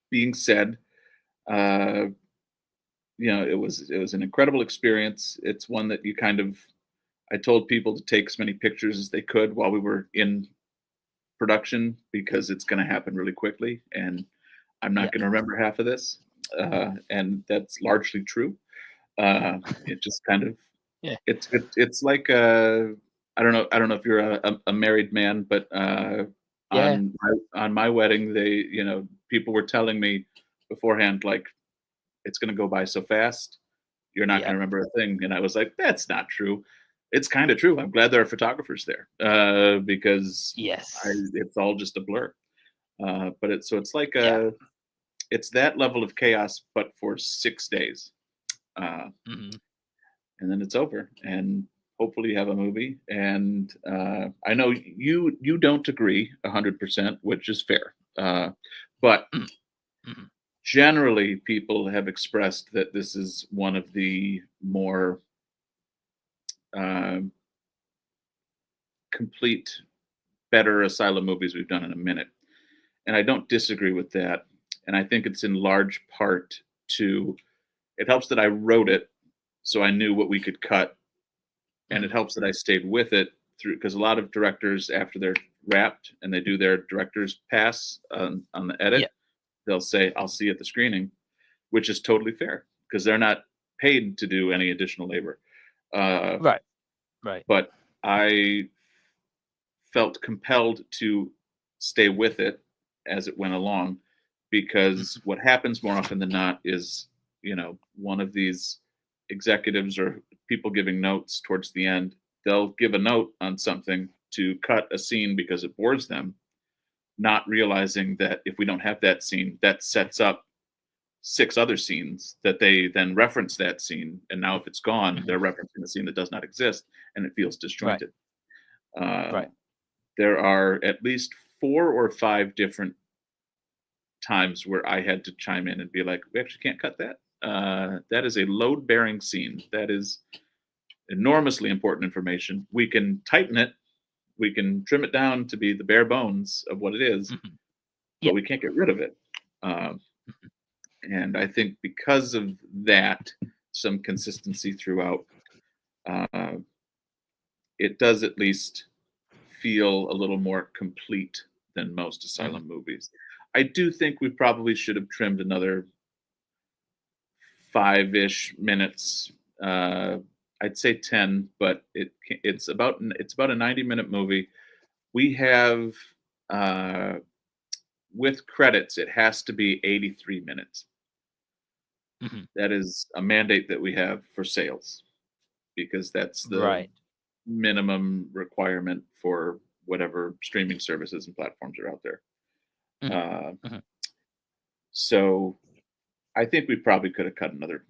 being said, uh, you know, it was an incredible experience. It's one that you kind of, I told people to take as many pictures as they could while we were in production, because it's going to happen really quickly, and I'm Yeah. not going to remember half of this, and that's largely true. It just kind of, Yeah. it's like I don't know if you're a married man, but Yeah. on my wedding, they, you know, people were telling me beforehand, like, it's going to go by so fast, you're not going Yeah. to remember a thing. And I was like, that's not true. It's kind of true. I'm glad there are photographers there, because Yes. it's all just a blur. But it's like Yeah. it's that level of chaos, but for 6 days, uh, Mhm. and then it's over. And hopefully you have a movie. And I know you don't agree 100%, which is fair. But Mm. Mhm. generally, people have expressed that this is one of the more uh, complete, better Asylum movies we've done in a minute. And I don't disagree with that. And I think it's in large part to, it helps that I wrote it, so I knew what we could cut. And it Mhm. helps that I stayed with it through, because a lot of directors, after their wrapped and they do their director's pass on the edit, Yeah. they'll say, "I'll see you at the screening," which is totally fair because they're not paid to do any additional labor. Uh, Right. Right. but I felt compelled to stay with it as it went along because Mhm. what happens more often than not is, one of these executives or people giving notes towards the end, they'll give a note on something to cut a scene because it bores them, not realizing that if we don't have that scene, that sets up 6 other scenes that they then reference that scene. And now if it's gone, Mhm. they're referencing a scene that does not exist and it feels Right. disjointed. Uh, Right. there are at least 4 or 5 different times where I had to chime in and be like, we actually can't cut that. That is a load bearing scene. That is enormously important information. We can tighten it, we can trim it down to be the bare bones of what it is, Mhm. but Yeah. we can't get rid of it. Um, Mhm. and I think because of that, some consistency throughout, uh, it does at least feel a little more complete than most Mhm. Asylum movies. I do think we probably should have trimmed another 5-ish minutes. I'd say 10, but it's about a 90-minute movie. We have uh, with credits, it has to be 83 minutes. Mhm. That is a mandate that we have for sales because that's the Right. minimum requirement for whatever streaming services and platforms are out there. Mhm. Uh, Mhm. so I think we probably could have cut another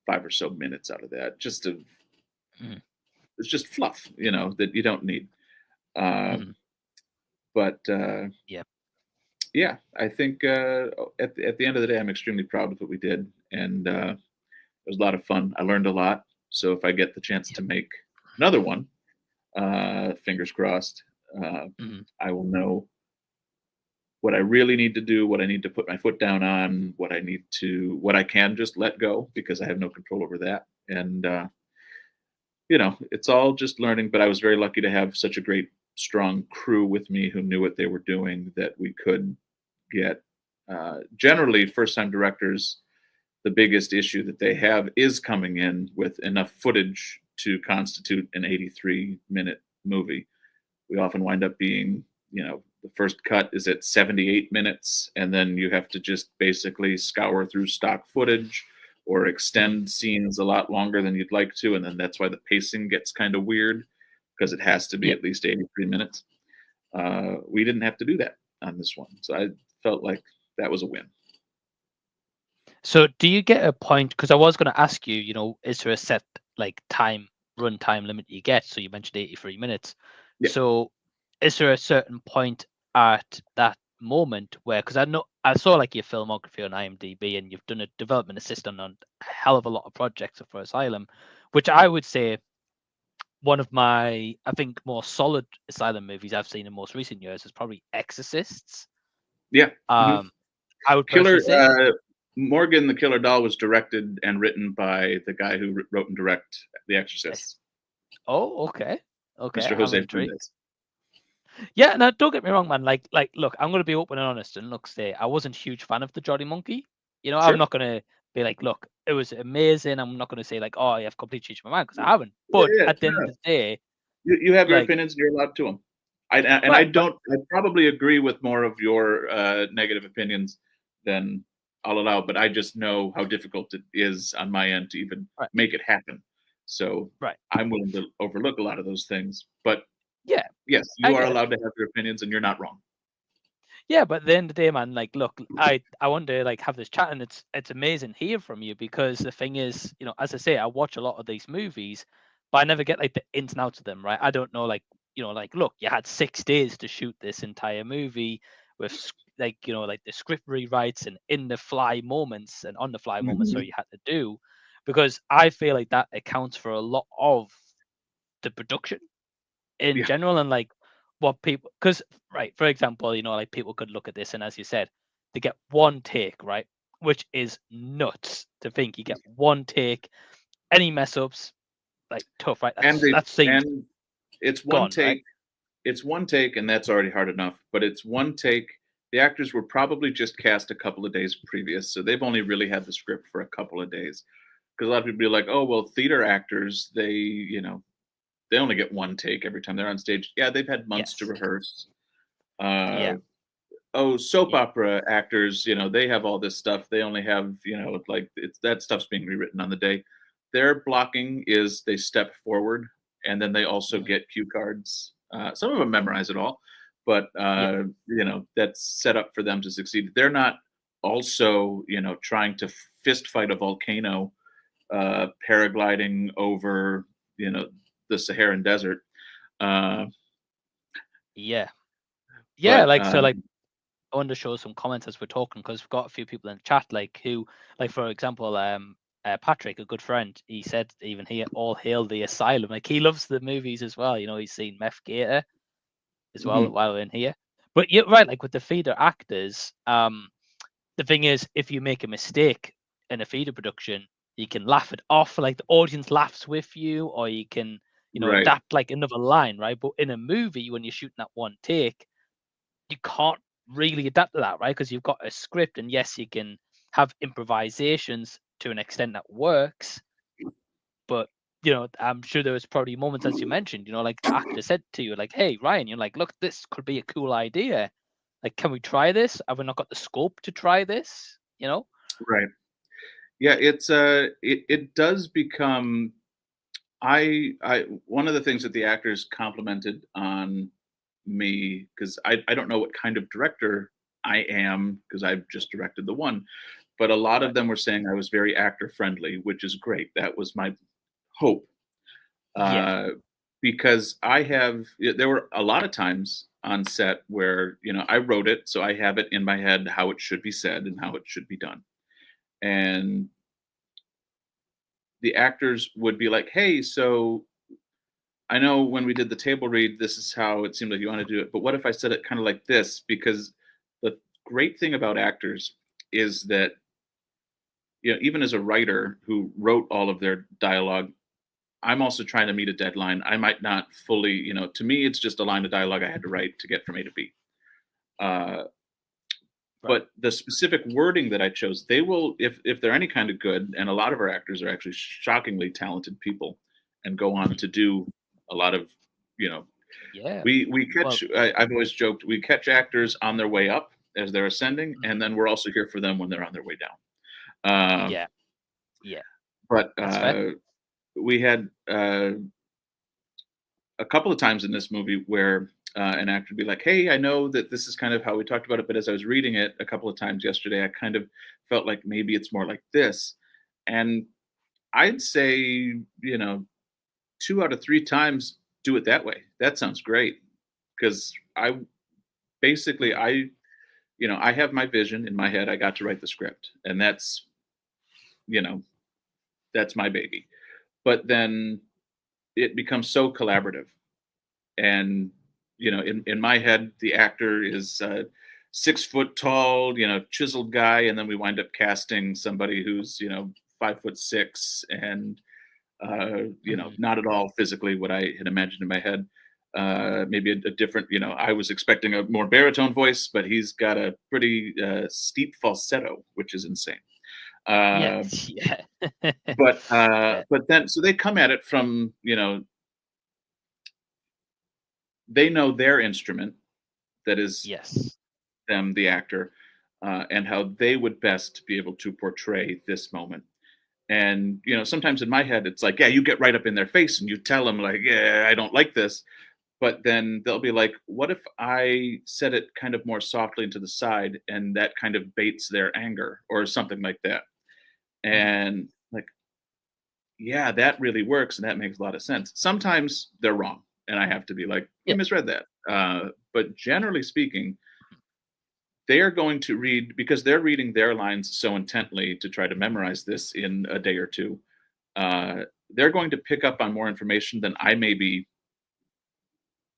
5 or so minutes out of that. Mhm. It's just fluff, that you don't need. Uh, Mhm. but Yeah. yeah, I think at the end of the day, I'm extremely proud of what we did, and it was a lot of fun. I learned a lot. So if I get the chance Yeah. to make another one, fingers crossed, Mhm. I will know what I really need to do, what I need to put my foot down on, what I can just let go because I have no control over that. And it's all just learning. But I was very lucky to have such a great, strong crew with me who knew what they were doing that we could get. Generally, first-time directors, the biggest issue that they have is coming in with enough footage to constitute an 83-minute movie. We often wind up being, the first cut is at 78 minutes, and then you have to just basically scour through stock footage or Mhm. extend scenes a lot longer than you'd like to. And then that's why the pacing gets kind of weird because it has to be Yeah. at least 83 minutes. We didn't have to do that on this one. So I felt like that was a win. So do you get a point? Because I was going to ask you, is there a set like run time limit you get? So you mentioned 83 minutes. Yeah. So is there a certain point at that moment where, because I know I saw like your filmography on IMDb and you've done a development assistant on a hell of a lot of projects for Asylum, which I would say one of my, I think, more solid Asylum movies I've seen in most recent years is probably Exorcists. Yeah. Mhm. Um, I would Killer personally say. Morgan the Killer Doll was directed and written by the guy who wrote and direct The Yes. Exorcist, Oh, okay. Okay, Mr. I'm Jose intrigued. Funes. Yeah, no, don't get me wrong, man. Look, I'm gonna be open and honest, and look, say I wasn't a huge fan of the Jolly Monkey. I'm Sure. not gonna be like, look, it was amazing. I'm not gonna say like, oh, I've completely changed my mind because Yeah, I haven't. But yeah. at the end No, of the day, you have your like, opinions and you're allowed to them. And I right, but don't. I probably agree with more of your negative opinions than I'll allow, but I just know how difficult it is on my end to even right, make it happen. So right, I'm willing to overlook a lot of those things. But yeah, yes, I you are get it. allowed to have your opinions, and you're not wrong. Yeah, but at the end of the day, man, like, look, I want to like have this chat, and it's amazing hear from you because the thing is, as I say, I watch a lot of these movies, but I never get like the ins and outs of them, right? I don't know, like, like, look, you had 6 days to shoot this entire movie with like, like the script rewrites and in the fly moments and on the fly moments, so Mhm. you had to do, because I feel like that accounts for a lot of the production in Yeah, general and like what people, because right, for example, like people could look at this and as you said, they get one take, right, which is nuts to think you get one take, any mess ups, like tough, right, and that scene's and it's one gone, right. take it's one take, and that's already hard enough. But it's one take. The actors were probably just cast a couple of days previous, so they've only really had the script for a couple of days. Because a lot of people be like, "Oh, well, theater actors, they only get one take every time they're on stage." Yeah, they've had months to Yes. rehearse. Yeah. Soap Yeah. opera actors, they have all this stuff. They only have, like it's that stuff's being rewritten on the day. Their blocking is they step forward and then they also Mhm. get cue cards. Some of them memorize it all, but Yeah. that's set up for them to succeed. They're not also, trying to fist fight a volcano, paragliding over, the Saharan desert. Uh, Yeah. Yeah. but Like, so, like, I wanted to show some comments as we're talking because we've got a few people in the chat, like who, like for example, Patrick, a good friend, he said even he all hail the Asylum. Like he loves the movies as well. You know, he's seen Meth Gator as well mhm, while we're in here. But you're right, like with the feeder actors, the thing is, if you make a mistake in a feeder production, you can laugh it off, like the audience laughs with you, or you can, right. adapt like another line, right? But in a movie, when you're shooting that one take, you can't really adapt to that, right? Because you've got a script, and yes, you can have improvisations to an extent that works, but I'm sure there was probably moments, as you mentioned, like the actor said to you, like, "Hey, Ryan, you're like, look, this could be a cool idea. Like, can we try this? Have we not got the scope to try this?" Right. Yeah, it does become I one of the things that the actors complimented on me, because I don't know what kind of director I am because I've just directed the one, but a lot of Right. them were saying I was very actor friendly, which is great. That was my hope. Yeah. Uh because there were a lot of times on set where, I wrote it, so I have it in my head how it should be said and how it should be done. And the actors would be like, "Hey, so I know when we did the table read, this is how it seemed like you want to do it. But what if I said it kind of like this?" Because the great thing about actors is that, even as a writer who wrote all of their dialogue, I'm also trying to meet a deadline. I might not fully, to me, it's just a line of dialogue I had to write to get from A to B. Uh, Right. but the specific wording that I chose, they will, if they're any kind of good, and a lot of our actors are actually shockingly talented people, and go on Mhm. to do a lot of, you know, Yeah. we Well. catch. I've always joked we catch actors on their way up as they're ascending, Mhm. and then we're also here for them when they're on their way down. Uh, Yeah. Yeah. but That's fair. we had a couple of times in this movie where an actor would be like, "Hey, I know that this is kind of how we talked about it, but as I was reading it a couple of times yesterday, I kind of felt like maybe it's more like this." And I'd say, 2 out of 3 times do it that way. That sounds great because I basically Mhm. I have my vision in my head. I got to write the script, and you know that's my baby. But then it becomes so collaborative, and in my head, the actor is 6 foot tall, chiseled guy, and then we wind up casting somebody who's 5'6" and Mhm. not at all physically what I had imagined in my head. Maybe a different, I was expecting a more baritone voice, but he's got a pretty steep falsetto, which is insane. Yeah. Uh, Yeah. Yeah. but then, so they come at it from, they know their instrument that is Yes. them, the actor, and how they would best be able to portray this moment. And sometimes in my head, it's like, yeah, you get right up in their face and you tell them like, yeah, I don't like this. But then they'll be like, what if I said it kind of more softly and to the side, and that kind of baits their anger or something like that? Mhm. And like, yeah, that really works, and that makes a lot of sense. Sometimes they're wrong, and I have to be like, you Yeah. misread that. But generally speaking, they are going to read, because they're reading their lines so intently to try to memorize this in a day or two. They're going to pick up on more information than I maybe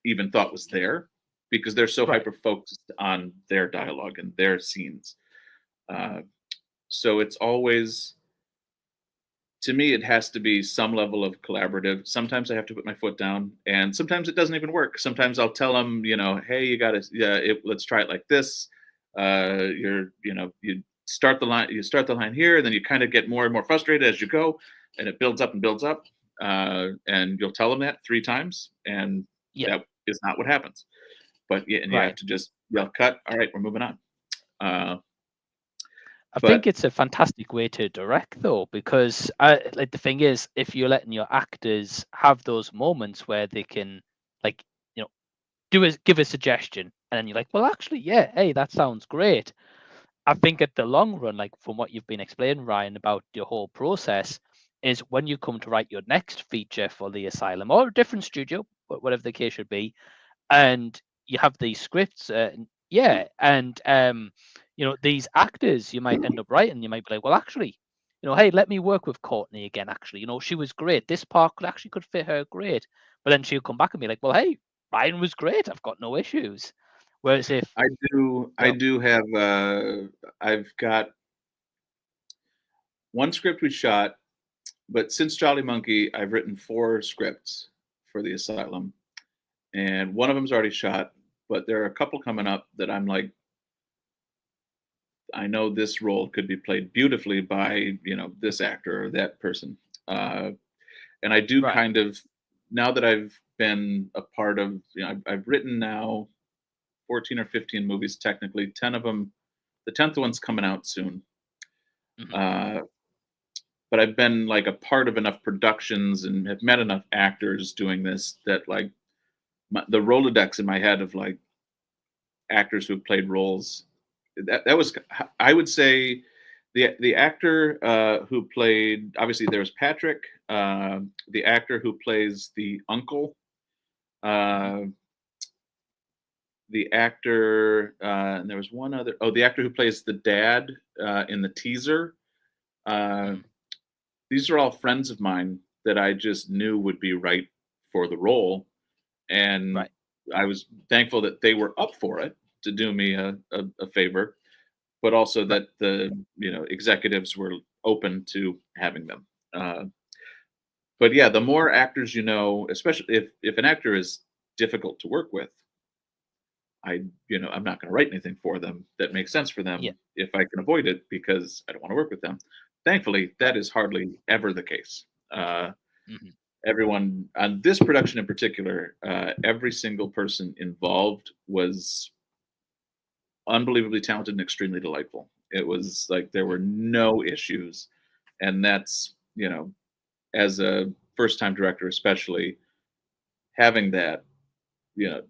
even thought was there, because they're so Right. hyper focused on their dialogue and their scenes. Uh, so it's always, to me, it has to be some level of collaborative. Sometimes I have to put my foot down, and sometimes it doesn't even work. Sometimes I'll tell them, hey, you got to, let's try it like this. You start the line here, and then you kind of get more and more frustrated as you go, and it builds up and builds up. And you'll tell them that 3 times, and Yeah. that is not what happens. But yeah, and you have Right. to just yell, cut. All right, we're moving on. I But think it's a fantastic way to direct, though, because like the thing is, if you're letting your actors have those moments where they can, like, give a suggestion, and then you're like, well, actually, yeah, hey, that sounds great. I think at the long run, like from what you've been explaining, Ryan, about your whole process, is when you come to write your next feature for the Asylum or a different studio, whatever the case should be, and you have these scripts, and these actors you might end up writing, you might be like, well, actually, hey, let me work with Courtney again. Actually, she was great. This part could fit her great. But then she'll come back and be like, well, hey, Ryan was great. I've got no issues. Whereas if I do have I've got one script we shot, but since Jolly Monkey, I've written 4 scripts for the Asylum, and one of them's already shot, but there are a couple coming up that I'm like, I know this role could be played beautifully by this actor or that person, and I do right, kind of, now that I've been a part of, I've written now 14 or 15 movies technically. 10 of them, the 10th one's coming out soon. mhm, Uh, but I've been like a part of enough productions and have met enough actors doing this that like the Rolodex in my head of like actors who played roles, that was, I would say, the actor who played, obviously there was Patrick, the actor who plays the uncle, mhm, uh, the actor, and there was one other. Oh, the actor who plays the dad in the teaser. Uh, mhm, these are all friends of mine that I just knew would be right for the role, and right, I was thankful that they were up for it to do me a favor, but also right, that the executives were open to having them. Uh, but yeah, the more actors especially if an actor is difficult to work with, I'm not going to write anything for them that makes sense for yeah, them if I can avoid it because I don't want to work with them. Thankfully, that right, is hardly ever the case. Uh, mhm, Everyone on this production in particular, every single person involved was unbelievably talented and extremely delightful. It was like there were mhm, no issues, and that's as a first time director, especially having that, you know,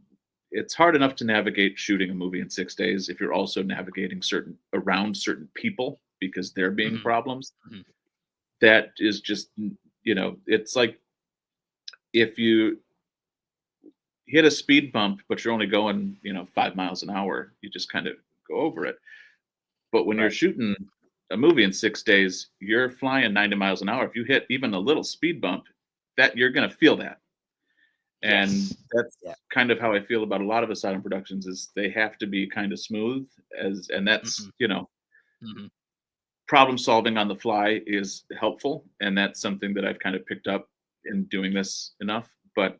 it's hard enough to navigate shooting a movie in 6 days if you're also navigating around certain people because they're being mhm, problems. mhm, That is just, it's like if you hit a speed bump, but you're only going, 5 miles an hour, you just kind of go over it. But when you're right, shooting a movie in 6 days, you're flying 90 miles an hour. If you hit even a little speed bump, that you're going to feel that. And yes, that's yeah, kind of how I feel about a lot of Asylum productions is they have to be kind of smooth and that's, mhm, mhm, problem solving on the fly is helpful. And that's something that I've kind of picked up in doing this enough. But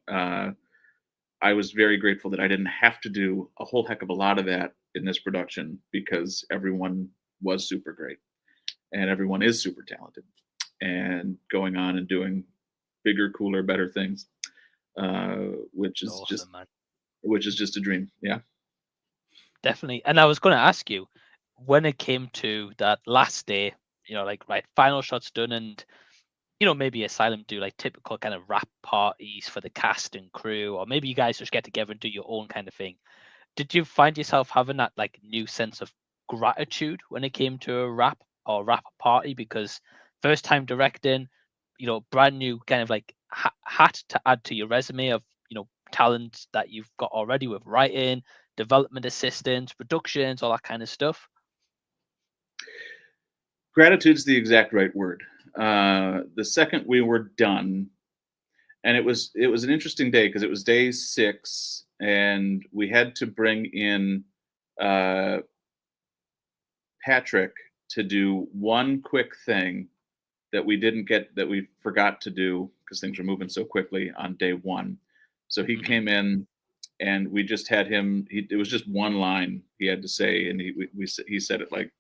I was very grateful that I didn't have to do a whole heck of a lot of that in this production because everyone was super great and everyone is super talented and going on and doing bigger, cooler, better things, uh, which is just awesome, man. which is just a dream. Yeah. Definitely. And I was going to ask you, when it came to that last day, like, right, final shots done, and maybe Asylum do like typical kind of wrap parties for the cast and crew, or maybe you guys just get together and do your own kind of thing. Did you find yourself having that like new sense of gratitude when it came to a wrap or wrap party? Because first time directing, brand new kind of like hat to add to your resume of talent that you've got already with writing, development assistance, productions, all that kind of stuff. Gratitude's the exact right word. The second we were done, and it was an interesting day because it was day 6, and we had to bring in uh, Patrick to do one quick thing that we forgot to do because things were moving so quickly on day one. So he Mhm. came in, and we just had him. It was just one line he had to say, and he said it like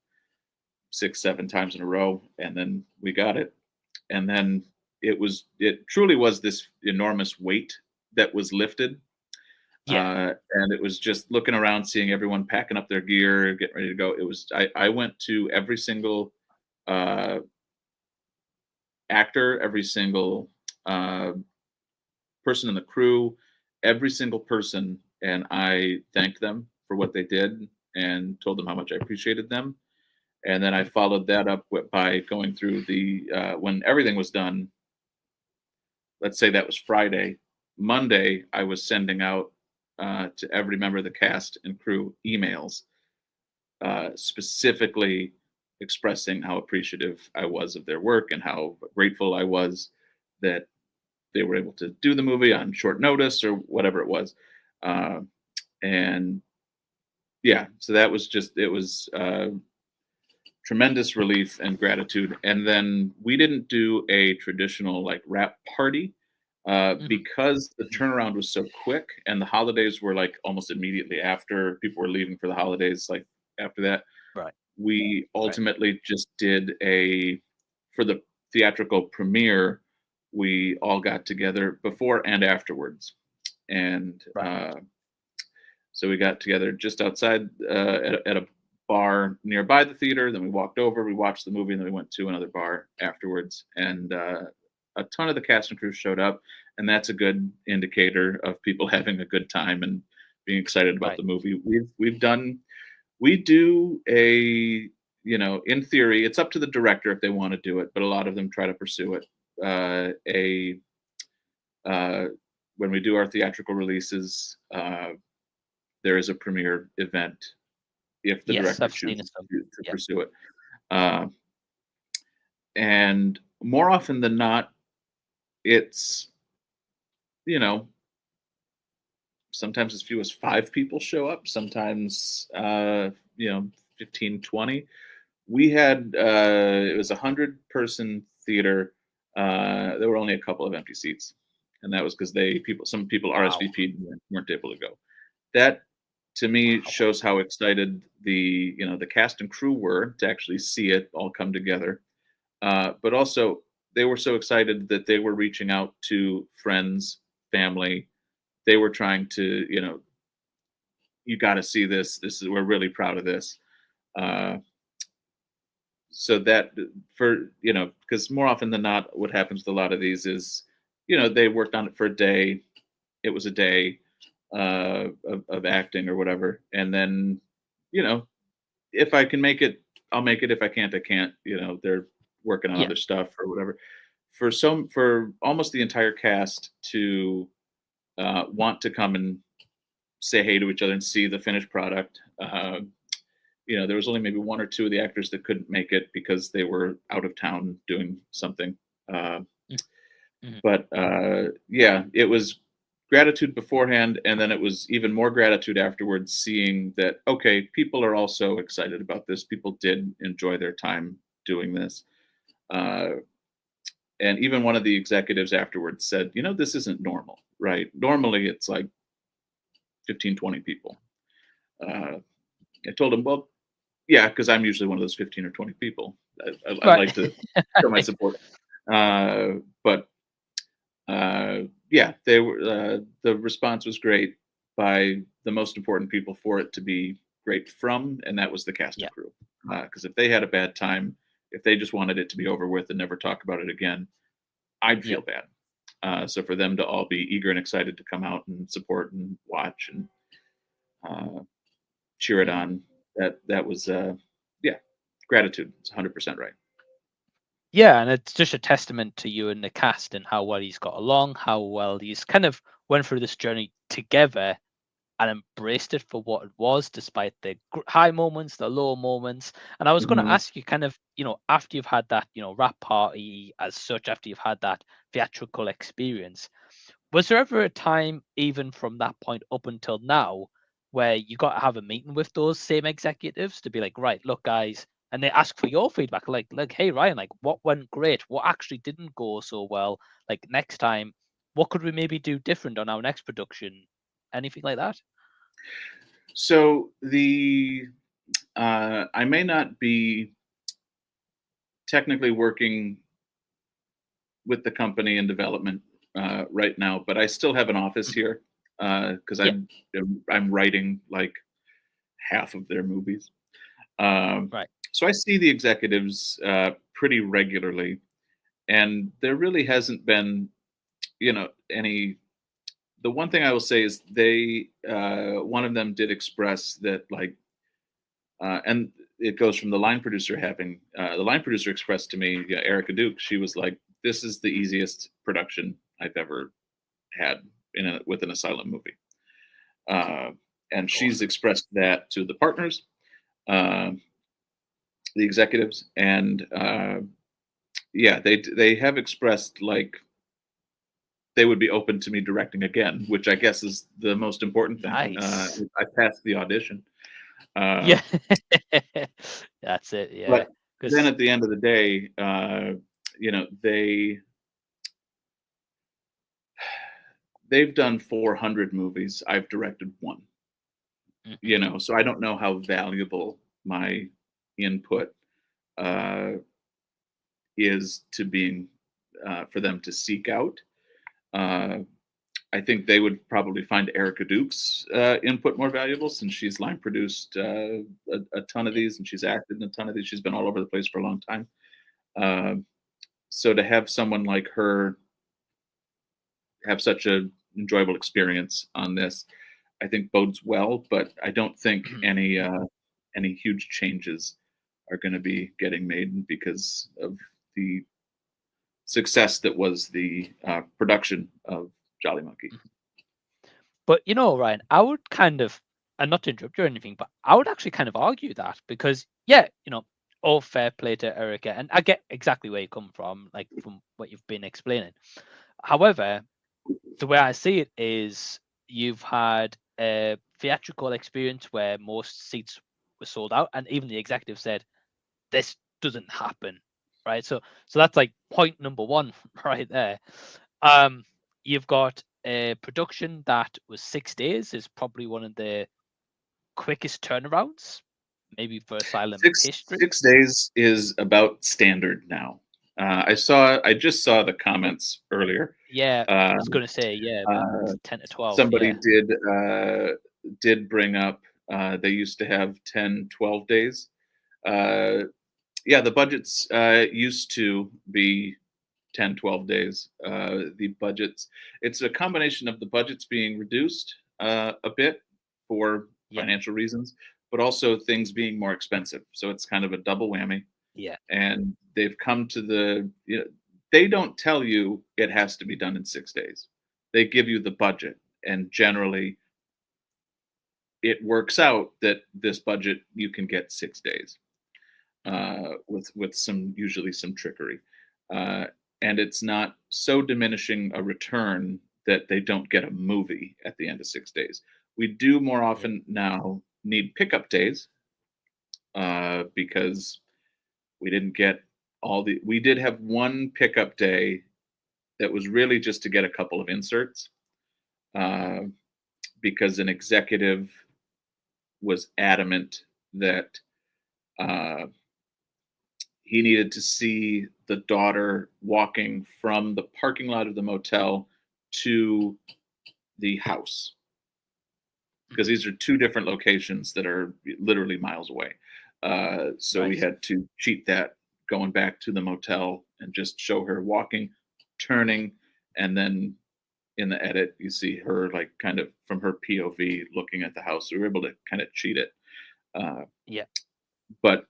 6, 7 times in a row, and then we got it. And then it truly was this enormous weight that was lifted, Yeah. and it was just looking around, seeing everyone packing up their gear, getting ready to go. It was I went to every single uh, actor, every single uh, person in the crew, every single person, and I thanked them for what they did and told them how much I appreciated them. And then I Mhm. followed that up by going through when everything was done. Let's say that was Friday. Monday, I was sending out to every member of the cast and crew emails, specifically expressing how appreciative I was of their work and how grateful I was that they were able to do the movie on short notice or whatever it was. Uh, and yeah, so that was just it was tremendous relief and gratitude. And then we didn't do a traditional like wrap party Mhm. because the Mhm. turnaround was so quick, and the holidays were like almost immediately after people were leaving for the holidays. Like after that, Right. we Okay. ultimately just did a for the theatrical premiere. We all got together before and afterwards, and Right. so we got together just outside at a bar nearby the theater. Then we walked over, we watched the movie, and then we went to another bar afterwards. And a ton of the cast and crew showed up, and that's a good indicator of people having a good time and being excited about Right. the movie. We do a in theory, it's up to the director if they want to do it, but a lot of them try to pursue it. A When we do our theatrical releases, there is a premiere event if the Yes, director I've seen chooses some. to Yeah. pursue it. Uh, and more often than not, it's, you know, sometimes as few as 5 people show up, sometimes, 15, 20. We had, it was a 100-person theater. There were only a couple of empty seats. And that was because some people Wow. RSVP'd and weren't able to go. That to me Wow. shows how excited the cast and crew were to actually see it all come together. But also they were so excited that they were reaching out to friends, family. They were trying to, you got to see this. We're really proud of this. Uh, so that for because more often than not, what happens with a lot of these is, they worked on it for a day. It was a day of acting or whatever, and then you know if I can make it, I'll make it. If I can't, I can't. They're working on Yeah. other stuff or whatever. For almost the entire cast to want to come and say hey to each other and see the finished product. There was only maybe one or two of the actors that couldn't make it because they were out of town doing something. Uh, Mhm. Mhm. but yeah, it was gratitude beforehand, and then it was even more gratitude afterwards, seeing that okay, people are also excited about this. People did enjoy their time doing this. Uh, and even one of the executives afterwards said, this isn't normal, right? Normally it's like 15, 20 people. Uh, I told him, well, yeah, because I'm usually one of those 15 or 20 people. I Right. like to show my support. But yeah, the response was great by the most important people for it to be great from, and that was the cast Yeah. and crew. Because if they had a bad time, if they just wanted it to be over with and never talk about it again, I'd Yeah. feel bad. So for them to all be eager and excited to come out and support and watch and uh, cheer it Mhm. on, that was yeah, gratitude. It's 100% right. Yeah, and it's just a testament to you and the cast and how well he's got along, how well he's kind of went through this journey together and embraced it for what it was, despite the high moments, the low moments. And I was going to Mhm. ask you, kind of, after you've had that, wrap party as such, after you've had that theatrical experience, was there ever a time, even from that point up until now, where you got to have a meeting with those same executives to be like, right, look, guys, and they ask for your feedback, like, hey Ryan, like what went great, what actually didn't go so well, like next time, what could we maybe do different on our next production, anything like that? So I may not be technically working with the company in development right now, but I still have an office Mhm. here because Yeah, I'm writing like half of their movies. Um, right. so I see the executives pretty regularly, and there really hasn't been, any. The one thing I will say is one of them did express that like, and it goes from the line producer expressed to me, yeah, Erica Duke. She was like, "This is the easiest production I've ever had with an Asylum movie," uh, and Go on. she's expressed that to the partners, uh, the executives, and yeah, they have expressed like they would be open to me directing again, which I guess is the most important thing. Nice. I passed the audition, uh, Yeah. That's it, yeah, but then because at the end of the day, they've done 400 movies. I've directed one. So I don't know how valuable my input uh, is to being for them to seek out. Uh, I think they would probably find Erica Duke's input more valuable since she's line produced a ton of yeah. these and she's acted in a ton of these. She's been all over the place for a long time. Uh, so to have someone like her have such a enjoyable experience on this, I think bodes well. But I don't think Mhm. any huge changes are going to be getting made because of the success that was the production of Jolly Monkey. But Ryan, I would kind of, and not to interrupt you or anything, but I would actually kind of argue that because, yeah, all fair play to Erica, and I get exactly where you come from, like from what you've been explaining. However, the way I see it is you've had a theatrical experience where most seats were sold out, and even the executive said this doesn't happen, right? So that's like point number one right there. Um, you've got a production that was 6 days, is probably one of the quickest turnarounds, maybe for Asylum Six history. 6 days is about standard now. I just saw the comments earlier. Yeah, I Uh, was gonna say, yeah, about uh, 10 to 12. Somebody Yeah, did bring up they used to have 10, 12 days. Uh, yeah, the budgets used to be 10, 12 days. The budgets, it's a combination of the budgets being reduced a bit for yeah, financial reasons, but also things being more expensive. So it's kind of a double whammy. yeah, And they've come to they don't tell you it has to be done in 6 days. They give you the budget. And generally, it works out that this budget you can get 6 days mhm, with some usually some trickery, uh, and it's not so diminishing a return that they don't get a movie at the end of 6 days. We do more yeah, often now need pickup days because we didn't get we did have one pickup day that was really just to get a couple of inserts uh, because an executive was adamant that uh, he needed to see the daughter walking from the parking lot of the motel to the house because mhm, these are two different locations that are literally miles away. So we right, had to cheat that going back to the motel and just show her walking, turning, and then in the edit you see her like kind of from her POV looking at the house. So we were able to kind of cheat it. Uh, yeah, but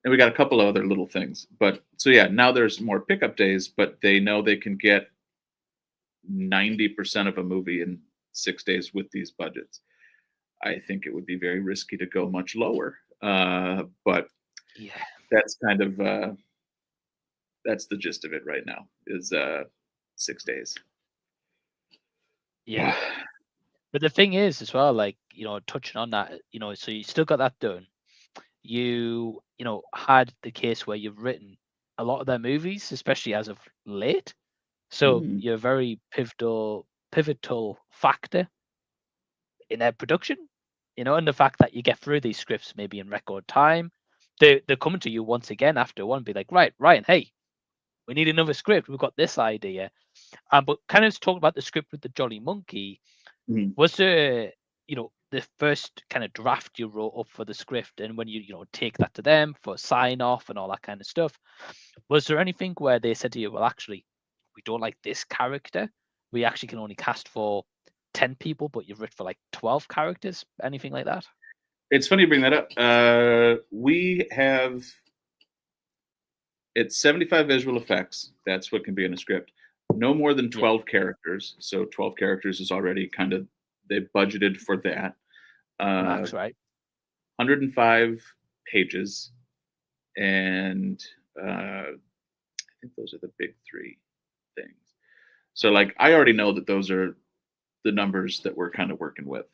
and we got a couple of other little things. But so yeah, now there's more pickup days, but they know they can get 90% of a movie in 6 days with these budgets. I think it would be very risky to go much lower. But yeah, that's kind of that's the gist of it right now is 6 days. yeah. But the thing is, as well, like touching on that, so you still got that done. you had the case where you've written a lot of their movies, especially as of late. So Hmm. you're a very pivotal factor in their production, and the fact that you get through these scripts maybe in record time. They're coming to you once again after one, be like, right, Ryan, hey, we need another script. We've got this idea. But kind of talk about the script with the Jolly Monkey. Hmm. Was there, the first kind of draft you wrote up for the script, and when you take that to them for sign off and all that kind of stuff, was there anything where they said to you, well, actually, we don't like this character. We actually can only cast for 10 people, but you've written for like 12 characters, anything like that? It's funny you bring that up. We have it's 75 visual effects. That's what can be in a script. No more than Yeah, 12 characters. So 12 characters is already kind of they budgeted for that. Max, right? 105 pages, and I think those are the big three things. So like I already know that those are the numbers that we're kind of working with.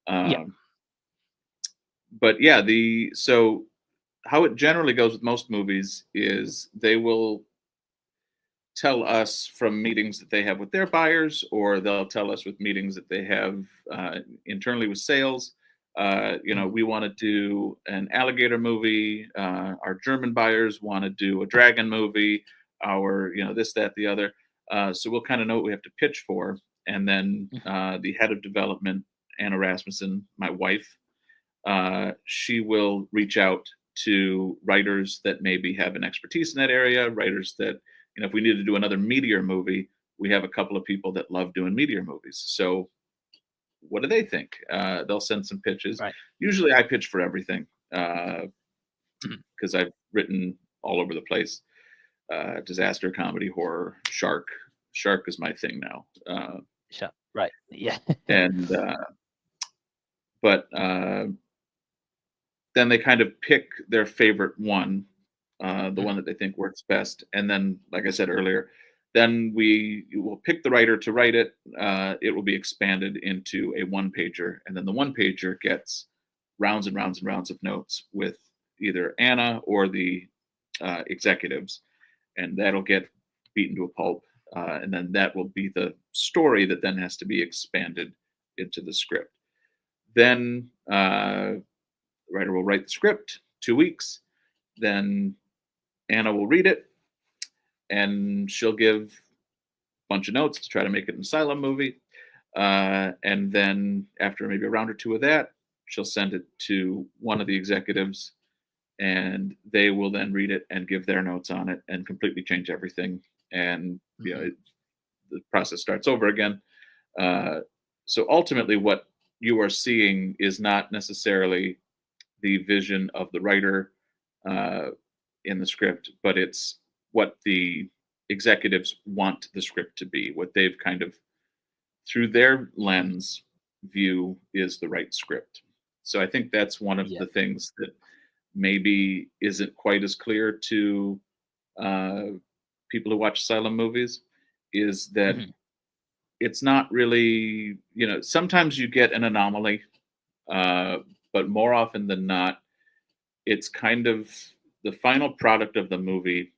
Yeah. Um, but yeah, the so how it generally goes with most movies is they will tell us from meetings that they have with their buyers, or they'll tell us with meetings that they have internally with sales. Mhm. We want to do an alligator movie. Our German buyers want to do a dragon movie. Our, this, that, the other. So we'll kind of know what we have to pitch for, and then Mhm. the head of development, Anna Rasmussen, my wife, she will reach out to writers that maybe have an expertise in that area, writers that, if we need to do another meteor movie, we have a couple of people that love doing meteor movies. So what do they think? They'll send some pitches. Right. Usually I pitch for everything because Mhm. I've written all over the place. Disaster, comedy, horror, shark. Shark is my thing now. Sure. Right. Yeah. And but then they kind of pick their favorite one, the Mhm. one that they think works best, and then, like I said earlier, then we will pick the writer to write it. It will be expanded into a one pager, and then the one pager gets rounds and rounds and rounds of notes with either Anna or the executives, and that'll get beaten to a pulp, and then that will be the story that then has to be expanded into the script. Then the writer will write the script, 2 weeks. Then Anna will read it, and she'll give a bunch of notes to try to make it an Asylum movie. And then after maybe a round or two of that, she'll send it to one of the executives, and they will then read it and give their notes on it and completely change everything. And Mhm. the process starts over again. Uh, so ultimately, what you are seeing is not necessarily the vision of the writer uh, in the script, but it's what the executives want the script to be, what they've kind of, through their Mhm. lens, view is the right script. So I think that's one of Yeah. the things that maybe isn't quite as clear to uh, people who watch Asylum movies is that Mhm. it's not really, sometimes you get an anomaly, uh, but more often than not, it's kind of the final product of the movie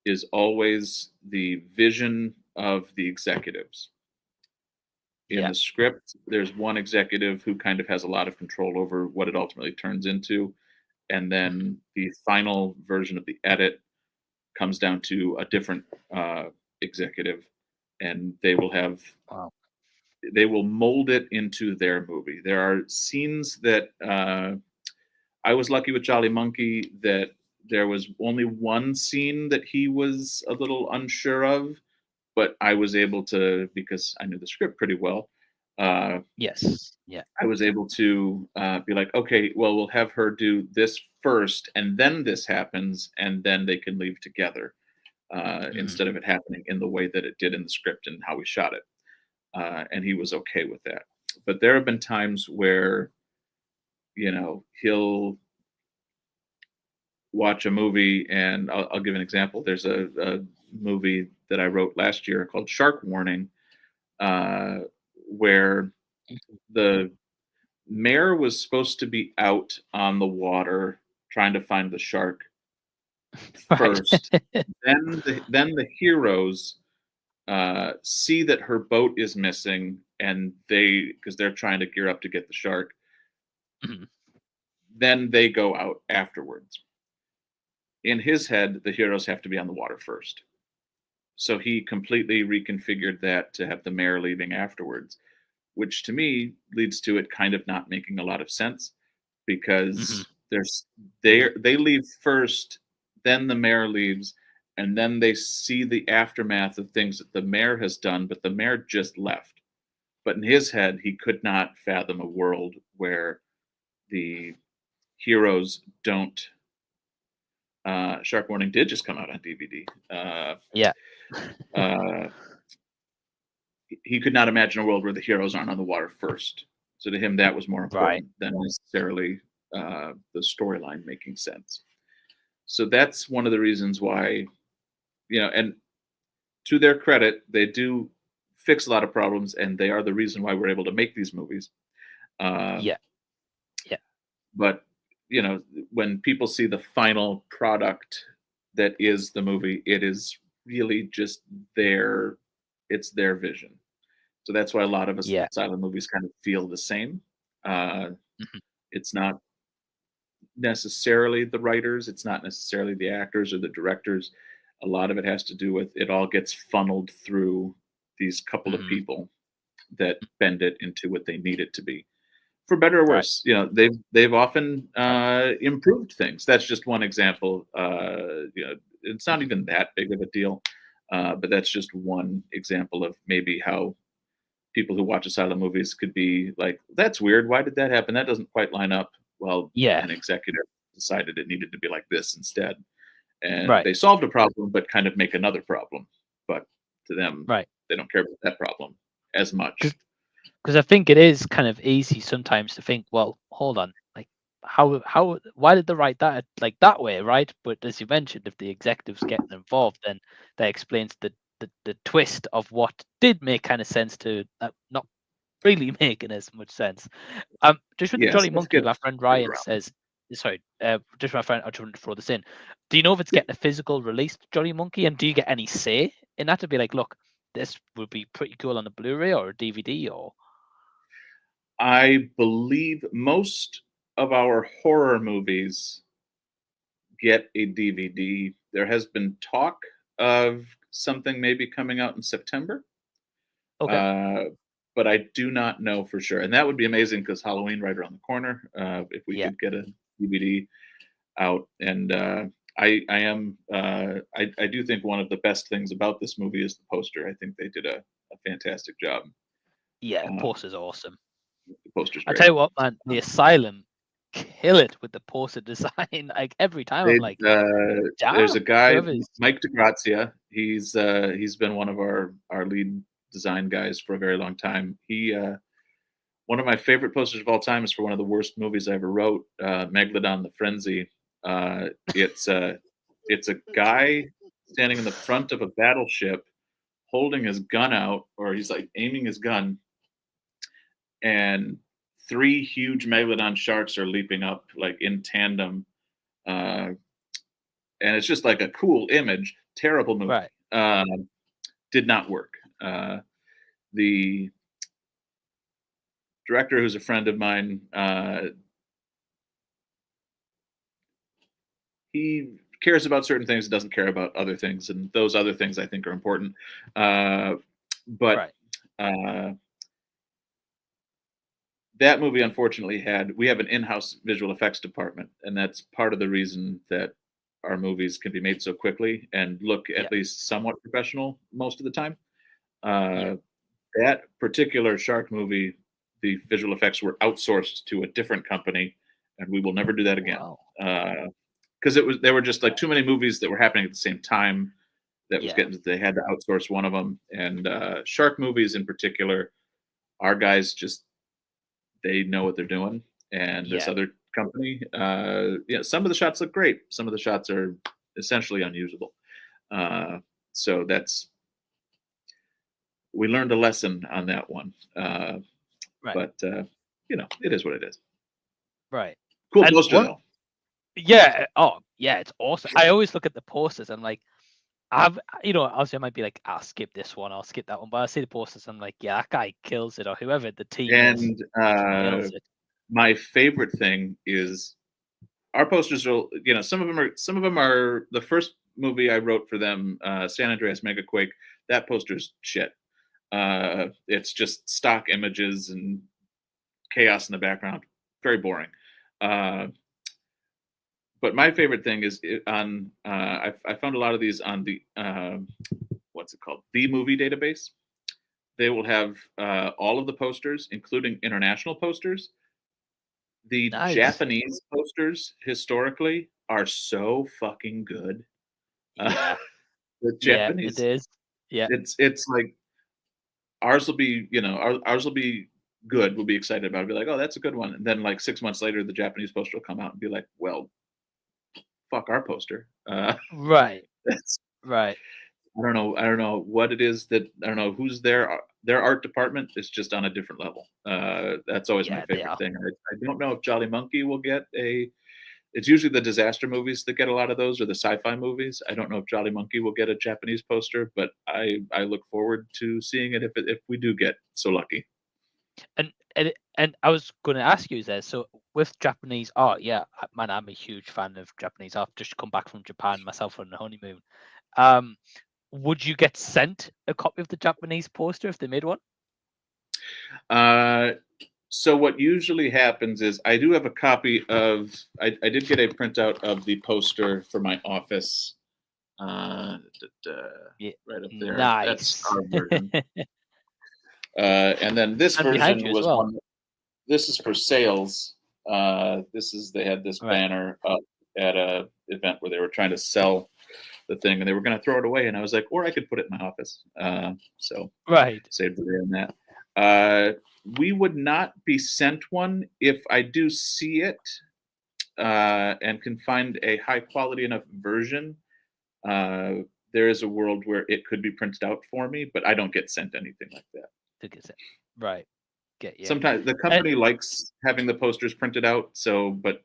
is always the vision of the executives. In Yeah. the script, there's one executive who kind of has a lot of control over what it ultimately turns into. And Mhm. then the final version of the edit comes down to a different executive, and Wow. they will mold it into their movie. There are scenes that I was lucky with Jolly Monkey that there was only one scene that he was a little unsure of, but I was able to, because I knew the script pretty well. Uh, Yes. Yeah. I was able to be like, okay, well, we'll have her do this first, and then this happens, and then they can leave together Mhm. instead of it happening in the way that it did in the script and how we shot it. And he was okay with that. But there have been times where, he'll watch a movie, and I'll give an example. There's a movie that I wrote last year called Shark Warning, uh, where Mhm. the mayor was supposed to be out on the water trying to find the shark Right. first. Then the heroes see that her boat is missing, and because they're trying to gear up to get the shark, Mhm. then they go out afterwards. In his head, the heroes have to be on the water first. So he completely reconfigured that to have the mayor leaving afterwards, which to me leads to it kind of not making a lot of sense Mhm. because they leave first, then the mayor leaves, and then they see the aftermath of things that the mayor has done, but the mayor just left. But in his head, he could not fathom a world where the heroes don't. Shark Warning did just come out on DVD. Yeah. Uh, he could not imagine a world where the heroes aren't on the water first. So to him, that was more Right. important than necessarily the storyline making sense. So that's one of the reasons why, and to their credit, they do fix a lot of problems, and they are the reason why we're able to make these movies. Uh, Yeah. Yeah. but when people see the final product that is the movie, it is really just it's their vision. So that's why a lot of Yeah. asylum movies kind of feel the same. Uh, Mhm. it's not necessarily the writers, it's not necessarily the actors or the directors. A lot of it has to do with it all gets funneled through these couple of Mhm. people that bend it into what they need it to be. For better or Right. worse, they've often Right. improved things. That's just one example. It's not Mhm. even that big of a deal, but that's just one example of maybe how people who watch asylum movies could be like, "That's weird. Why did that happen? That doesn't quite line up." Well, Yeah. an executive decided it needed to be like this instead, and Right. they solved a problem, but kind of make another problem. But to them, Right. they don't care about that problem as much. Because I think it is kind of easy sometimes to think, well, hold on, like why did they write that like that way, right? But as you mentioned, if the executives getting involved, then that explains the twist of what did make kind of sense to not really making as much sense. Just with the Yes, Jolly let's Monkey, get my friend get Ryan around. says, sorry, just my friend, I just wanted to throw this in. Do you know if it's getting a physical release, Jolly Monkey, and do you get any say in that to be like, look, this would be pretty cool on a Blu-ray or a DVD or I believe most of our horror movies get a DVD. There has been talk of something maybe coming out in September, okay, uh, but I do not know for sure. And that would be amazing because Halloween right around the corner. If we yeah, could get a DVD out, and I do think one of the best things about this movie is the poster. I think they did a fantastic job. yeah, Uh, poster's awesome. the poster's I tell great. you what, man, the Asylum kill it with the poster design. Like every time, I'm They, like, there's damn, a guy, whoever's Mike DeGrazia. He's been one of our lead design guys for a very long time. One of my favorite posters of all time is for one of the worst movies I ever wrote, Megalodon: The Frenzy. Uh, it's a it's a guy standing in the front of a battleship, holding his gun out, or he's like aiming his gun, and three huge megalodon sharks are leaping up like in tandem. Uh, and it's just like a cool image. Terrible movie. right, Did not work. The director, who's a friend of mine, he cares about certain things, doesn't care about other things, and those other things I think are important. But right, uh, that movie, unfortunately, we have an in-house visual effects department, and that's part of the reason that our movies can be made so quickly and look yeah, at least somewhat professional most of the time. yeah. Uh, that particular shark movie, the visual effects were outsourced to a different company, and we will never do that again. Wow, Because there were just like too many movies that were happening at the same time that was yeah, getting they had to outsource one of them. And shark movies in particular, our guys just they know what they're doing. And this yeah, other company, some of the shots look great. Some of the shots are essentially unusable. Uh, so we learned a lesson on that one. right, But it is what it is. right. Cool And poster one though. Yeah. Oh, yeah. It's awesome. I always look at the posters and like, obviously I might be like, I'll skip this one, I'll skip that one, but I see the posters, I'm like, yeah, that guy kills it, or whoever the team is And kills it. my favorite thing is our posters are, some of them are the first movie I wrote for them, San Andreas Megaquake. That poster's shit. It's just stock images and chaos in the background. Very boring. Uh, but my favorite thing is on. I found a lot of these on the what's it called? The Movie Database. They will have all of the posters, including international posters. The Nice. Japanese posters historically are so fucking good. Uh, Yeah. the Yeah, it Japanese, is. Yeah. it's like ours will be, ours will be good. We'll be excited about it. Be like, oh, that's a good one. And then like 6 months later, the Japanese poster will come out and be like, well, fuck our poster. Right. That's Right. I don't know what it is that I don't know who's their art department is just on a different level. That's always my Yeah, they favorite are. thing. I don't know if Jolly Monkey will get a. It's usually the disaster movies that get a lot of those, or the sci-fi movies. I don't know if Jolly Monkey will get a Japanese poster, but I look forward to seeing it if we do get so lucky. And I was going to ask you there. So with Japanese art, yeah, man, I'm a huge fan of Japanese art. Just come back from Japan myself on the honeymoon. Um, would you get sent a copy of the Japanese poster if they made one? Uh, so what usually happens is I do have a copy of. I did get a printout of the poster for my office. Yeah, Right up there. That's nice. our version. And then this And behind version you as was well. one. This is for sales. This is they had this Right. banner up at a event where they were trying to sell the thing, and they were going to throw it away. And I was like, or I could put it in my office. So Right. saved the day on that. We would not be sent one if I do see it and can find a high quality enough version. There is a world where it could be printed out for me, but I don't get sent anything like that. Took it. Right. Get you. Sometimes the And company likes having the posters printed out, so but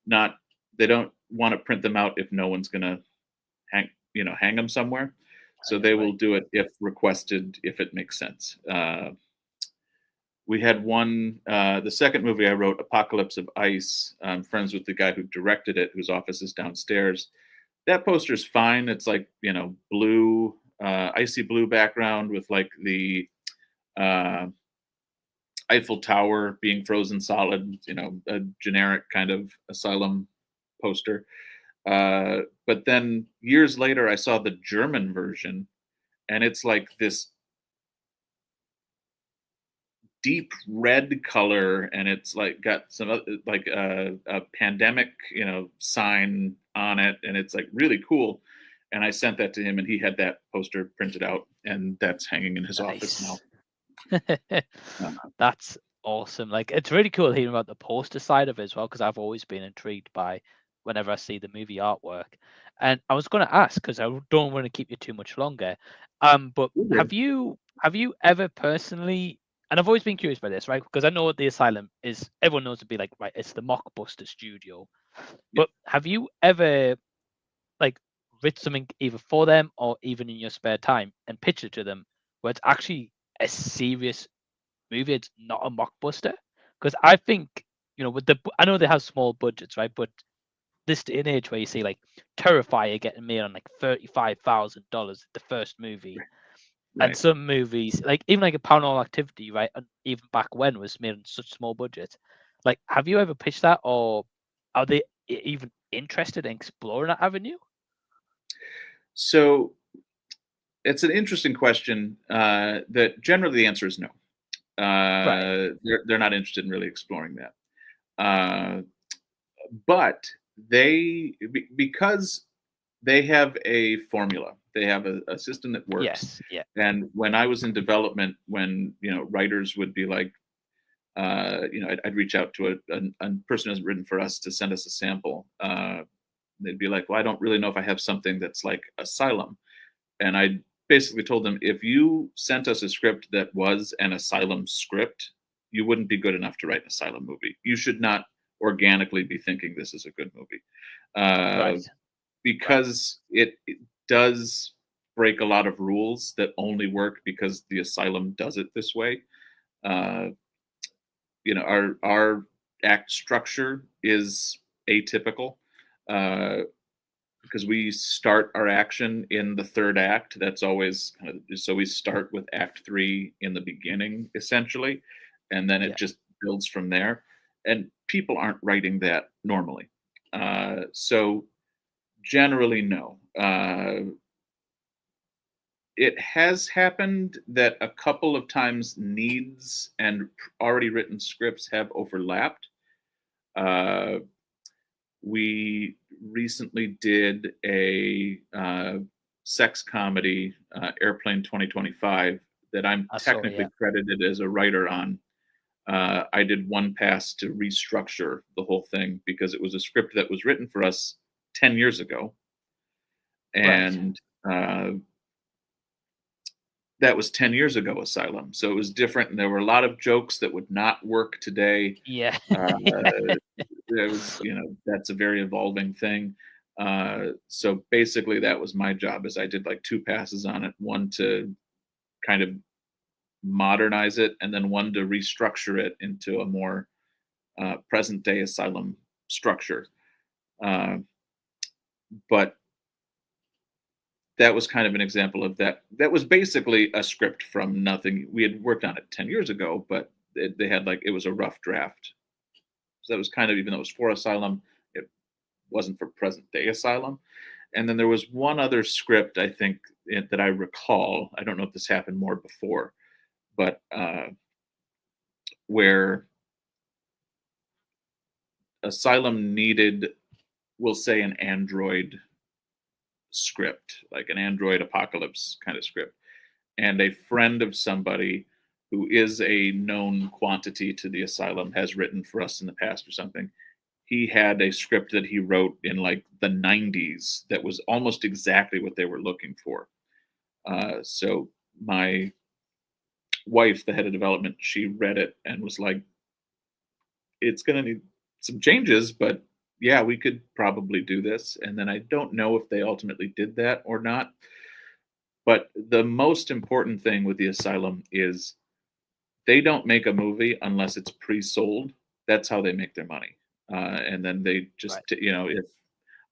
not they don't want to print them out if no one's gonna hang them somewhere. So they will right. do it if requested, if it makes sense. We had one, the second movie I wrote, Apocalypse of Ice. I'm friends with the guy who directed it, whose office is downstairs. That poster's fine. It's like blue, icy blue background with like the uh, Eiffel Tower being frozen solid. A generic kind of asylum poster. But then years later, I saw the German version, and it's like this deep red color, and it's like got some like a pandemic sign on it, and it's like really cool. And I sent that to him, and he had that poster printed out, and that's hanging in his office now. Nice. That's awesome. Like it's really cool hearing about the poster side of it as well, because I've always been intrigued by whenever I see the movie artwork. And I was going to ask because I don't want to keep you too much longer. But You're have you ever personally? And I've always been curious about this, right? Because I know what the Asylum is. Everyone knows to be like, right, it's the Mockbuster studio. Yeah. But have you ever like written something either for them or even in your spare time and pitched it to them where it's actually a serious movie, it's not a mockbuster? Because I think with I know they have small budgets, right? But this day and age where you see like Terrifier getting made on like $35,000 the first movie, and Right. some movies like even like a Paranormal Activity, right? And even back when was made on such small budget. Like, have you ever pitched that, or are they even interested in exploring that avenue? So it's an interesting question. That generally the answer is no. Right. They're not interested in really exploring that. Uh, but because they have a formula, they have a system that works. Yes. Yeah. And when I was in development, when writers would be like, I'd reach out to a person who's written for us to send us a sample. They'd be like, well, I don't really know if I have something that's like Asylum. And I basically told them, if you sent us a script that was an Asylum script, you wouldn't be good enough to write an Asylum movie. You should not, organically be thinking this is a good movie. Uh, Right. Right. because it does break a lot of rules that only work because the asylum does it this way. Uh, our act structure is atypical. Uh, because we start our action in the third act. That's always kind of so we start with act three in the beginning, essentially, and then it Yeah. just builds from there. And people aren't writing that normally. So generally, no. It has happened that a couple of times needs and already written scripts have overlapped. Uh, we recently did a sex comedy, Airplane 2025, that I'm I saw. technically Yeah. credited as a writer on. I did one pass to restructure the whole thing because it was a script that was written for us 10 years ago. Right. And that was 10 years ago, Asylum. So it was different. And there were a lot of jokes that would not work today. Yeah. There was, that's a very evolving thing. So basically, that was my job. Is I did like two passes on it, one to kind of modernize it, and then one to restructure it into a more present day asylum structure. Uh, but that was kind of an example of that. That was basically a script from nothing. We had worked on it 10 years ago, but they had like it was a rough draft. So that was kind of, even though it was for Asylum, it wasn't for present day Asylum. And then there was one other script, I think, that I recall. I don't know if this happened more before, but where Asylum needed, we'll say, an Android script, like an Android apocalypse kind of script. And a friend of somebody who is a known quantity to the Asylum has written for us in the past or something. He had a script that he wrote in like the 90s that was almost exactly what they were looking for. So my wife, the head of development, she read it and was like, it's going to need some changes, but yeah, we could probably do this. And then I don't know if they ultimately did that or not. But the most important thing with the Asylum is they don't make a movie unless it's pre-sold. That's how they make their money. And then they just, Right. if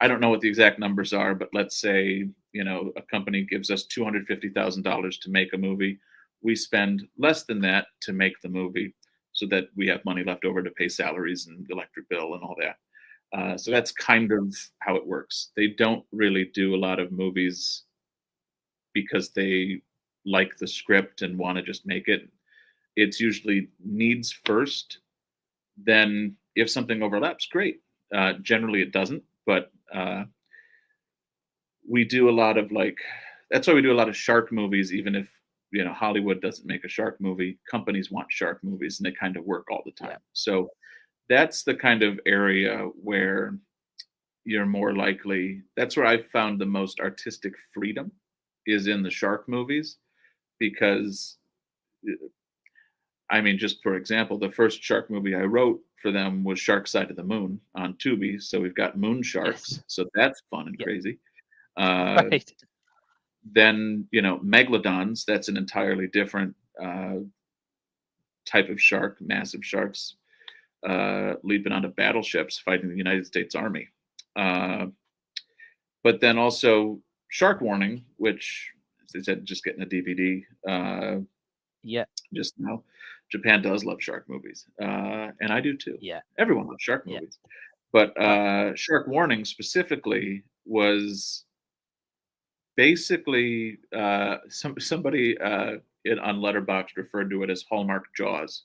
I don't know what the exact numbers are, but let's say, a company gives us $250,000 to make a movie. We spend less than that to make the movie so that we have money left over to pay salaries and electric bill and all that. So Yeah. that's kind of how it works. They don't really do a lot of movies because they like the script and want to just make it. It's usually needs first. Then, if something overlaps, great. Generally, it doesn't, but we do a lot of like, that's why we do a lot of shark movies, even if Hollywood doesn't make a shark movie. Companies want shark movies, and they kind of work all the Yeah. time. So that's the kind of area where you're more likely. That's where I found the most artistic freedom is in the shark movies because I mean, just for example, the first shark movie I wrote for them was Shark Side of the Moon on Tubi. So we've got moon Yes. sharks. So that's fun and Yeah. crazy. Uh, Right. then, megalodons, that's an entirely different type of shark, massive sharks leaping onto battleships fighting the United States Army. Uh, but then also Shark Warning, which, as I said, just getting a DVD. Yeah. Just now. Japan does love shark movies, and I do too. Yeah. Everyone loves shark Yeah. movies, but Right. Shark Warning specifically was basically somebody on Letterboxd referred to it as Hallmark Jaws,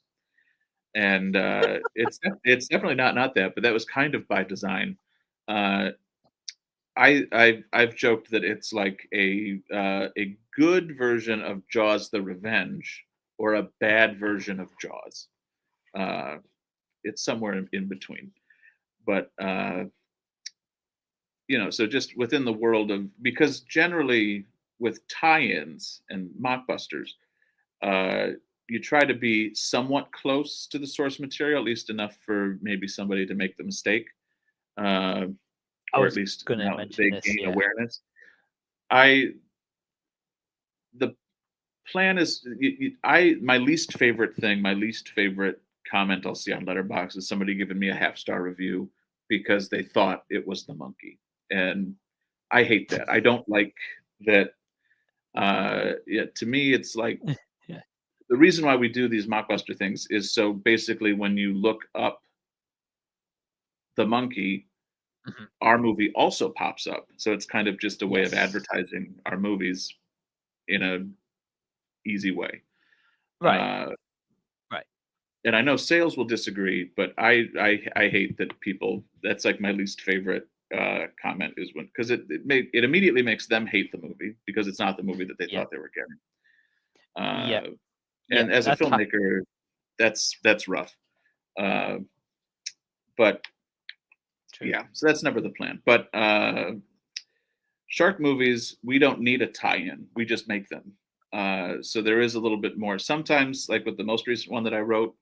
and it's definitely not that, but that was kind of by design. Uh, I've joked that it's like a good version of Jaws: The Revenge or a bad version of Jaws. Uh, it's somewhere in between. But so just within the world of, because generally with tie-ins and mockbusters, uh, you try to be somewhat close to the source material, at least enough for maybe somebody to make the mistake, uh, I or at was least going to now mention they this. gain Yeah. awareness. I the plan is my least favorite thing, my least favorite comment I'll see on Letterboxd is somebody giving me a half-star review because they thought it was the monkey, and I hate that. I don't like that. Yeah, to me, it's like Yeah. the reason why we do these mockbuster things is so basically when you look up the monkey, Mhm. our movie also pops up. So it's kind of just a way of Yes. advertising our movies in a easy way. Right. Uh, Right. and I know sales will disagree, but I hate that people. That's like my least favorite comment is when because it immediately makes them hate the movie because it's not the movie that they Yeah. thought they were getting. Yeah. Yeah. And as a That's filmmaker, that's rough. Uh, but true. yeah, so that's never the plan. But shark movies, we don't need a tie-in; we just make them. So there is a little bit more. Sometimes, like with the most recent one that I wrote,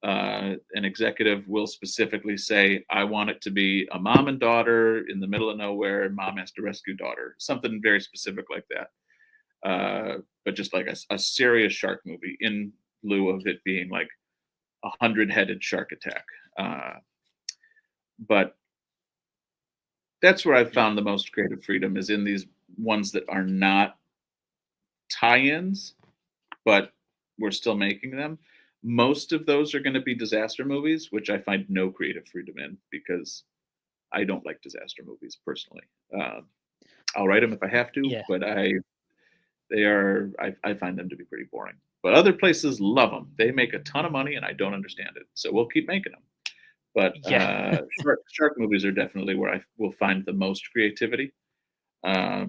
an executive will specifically say, "I want it to be a mom and daughter in the middle of nowhere. Mom has to rescue daughter." Something very specific like that. But just like a serious shark movie in lieu of it being like 100-headed shark attack. But that's where I've Yeah. found the most creative freedom is in these ones that are not tie-ins, but we're still making them. Most of those are going to be disaster movies, which I find no creative freedom in because I don't like disaster movies personally. I'll write them if I have to, Yeah. but I find them to be pretty boring. But other places love them. They make a ton of money, and I don't understand it. So we'll keep making them. But Yeah. shark movies are definitely where I will find the most creativity. Uh,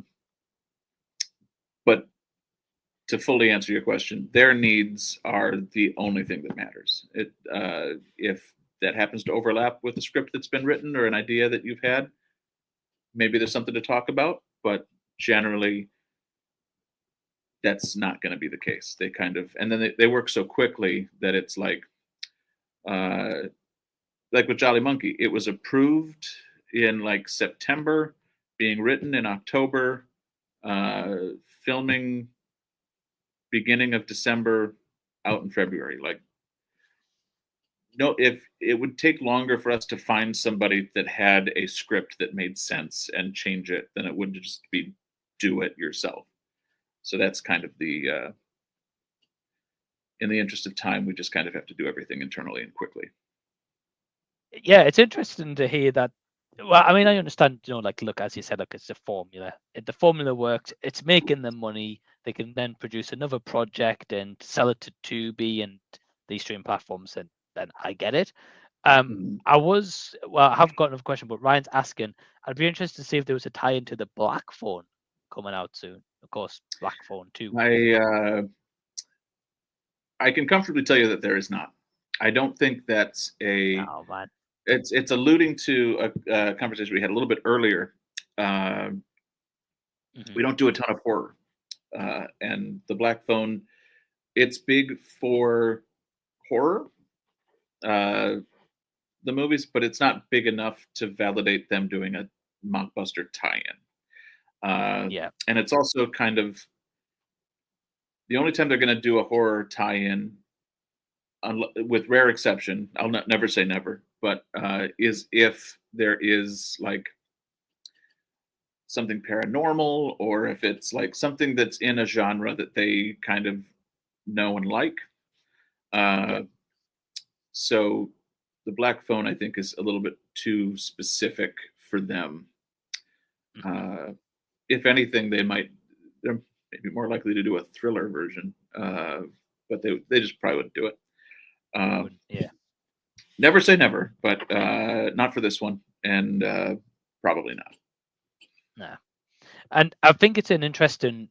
but to fully answer your question, their needs are the only thing that matters. If that happens to overlap with a script that's been written or an idea that you've had, maybe there's something to talk about. But generally, that's not going to be the case. They kind of, and then they work so quickly that it's uh, like with Jolly Monkey, it was approved in like September, being written in October, uh, filming beginning of December, out in February. Like, no, if it would take longer for us to find somebody that had a script that made sense and change it than it would just be do it yourself. So that's kind of in the interest of time, we just kind of have to do everything internally and quickly. Yeah, it's interesting to hear that. Well, I mean, I understand, like, look, as you said, like, it's a formula. If the formula works, it's making them money. They can then produce another project and sell it to Tubi and these stream platforms, and then I get it. Mhm. I have got another question, but Ryan's asking, I'd be interested to see if there was a tie into the Black Phone coming out soon. Of course, Black Phone 2. I can comfortably tell you that there is not. I don't think that's a. Oh, man. It's alluding to a conversation we had a little bit earlier. Hmm. We don't do a ton of horror, and the Black Phone. It's big for horror, uh, the movies, but it's not big enough to validate them doing a mockbuster tie-in. Yeah. And it's also kind of the only time they're going to do a horror tie-in, with rare exception, I'll never say never, but is if there is like something paranormal or if it's like something that's in a genre that they kind of know and like. Yeah. Uh, so the Black Phone, I think, is a little bit too specific for them. Hmm. Uh, if anything, they're maybe more likely to do a thriller version, but they just probably wouldn't do it. They Uh, wouldn't. Yeah. Never say never, but not for this one, and probably not. Nah. And I think it's an interesting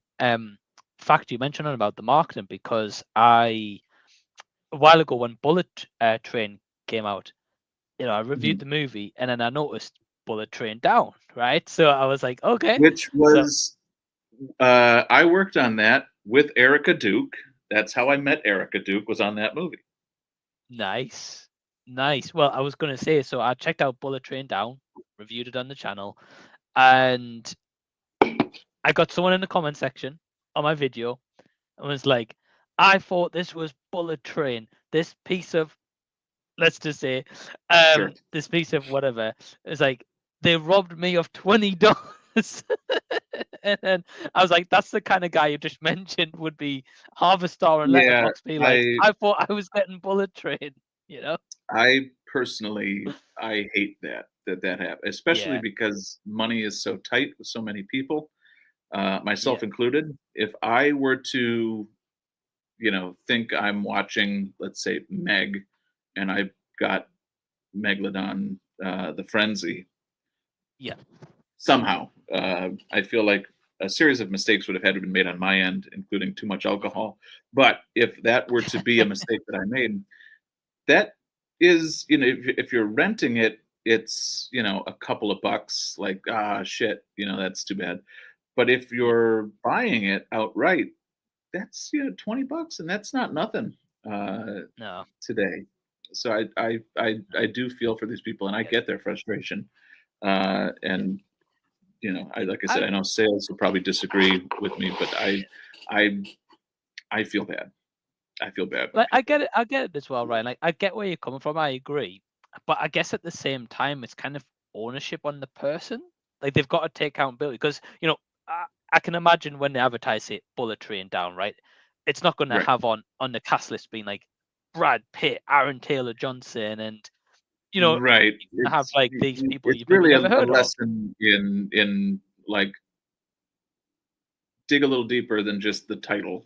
fact you mentioned about the marketing, because a while ago when Bullet Train came out, I reviewed Mhm. the movie and then I noticed Bullet Train down, right? So I was like, okay. Which So was I worked on that with Erica Duke. That's how I met Erica Duke, was on that movie. Nice. Nice. Well, I was going to say, so I checked out Bullet Train Down, reviewed it on the channel, and I got someone in the comment section on my video and was like, I thought this was Bullet Train. This piece of, let's just say, Sure. this piece of whatever. It's like, they robbed me of $20. And then I was like, that's the kind of guy you just mentioned would be half a star on Yeah, Letterboxd, be like, I thought I was getting Bullet Train, you know? I personally, I hate that happens, especially Yeah, because money is so tight with so many people, yeah, myself included. If I were to, think I'm watching, let's say, Meg, and I got Megalodon, the Frenzy, yeah, somehow, I feel like a series of mistakes would have had to be made on my end, including too much alcohol. But if that were to be a mistake that I made, that is, if you're renting it, it's, a couple of bucks, like, shit, that's too bad. But if yeah. you're buying it outright, that's, $20, and that's not nothing uh, No, today. So I do feel for these people, and I yeah, get their frustration. yeah. And like I said, I know sales will probably disagree with me, but I I feel bad. I feel bad when Like people. I get it as well, right? Like I get where you're coming from. I agree, but I guess at the same time, it's kind of ownership on the person. Like they've got to take accountability because I can imagine when they advertise it, Bullet Train Down, right? It's not going to Right. have on the cast list being like Brad Pitt, Aaron Taylor Johnson, and Right. you're gonna have like these people It's you've maybe really never a heard of. lesson in like dig a little deeper than just the title.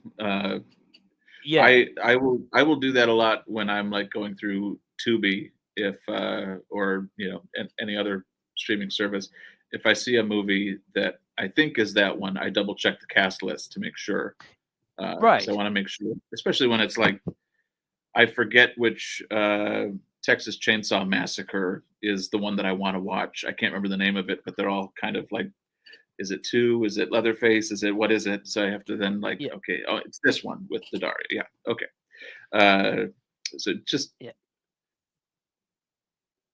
Yeah, I will do that a lot when I'm like going through Tubi, if or any other streaming service. If I see a movie that I think is that one, I double check the cast list to make sure, because I right. want to make sure, especially when it's like I forget which Texas Chainsaw Massacre is the one that I want to watch. I can't remember the name of it, but they're all kind of like, is it two? Is it Leatherface? Is it what is it? So I have to then like, Yeah, okay, oh, it's this one with the Daria. Yeah, okay. Uh, so just yeah,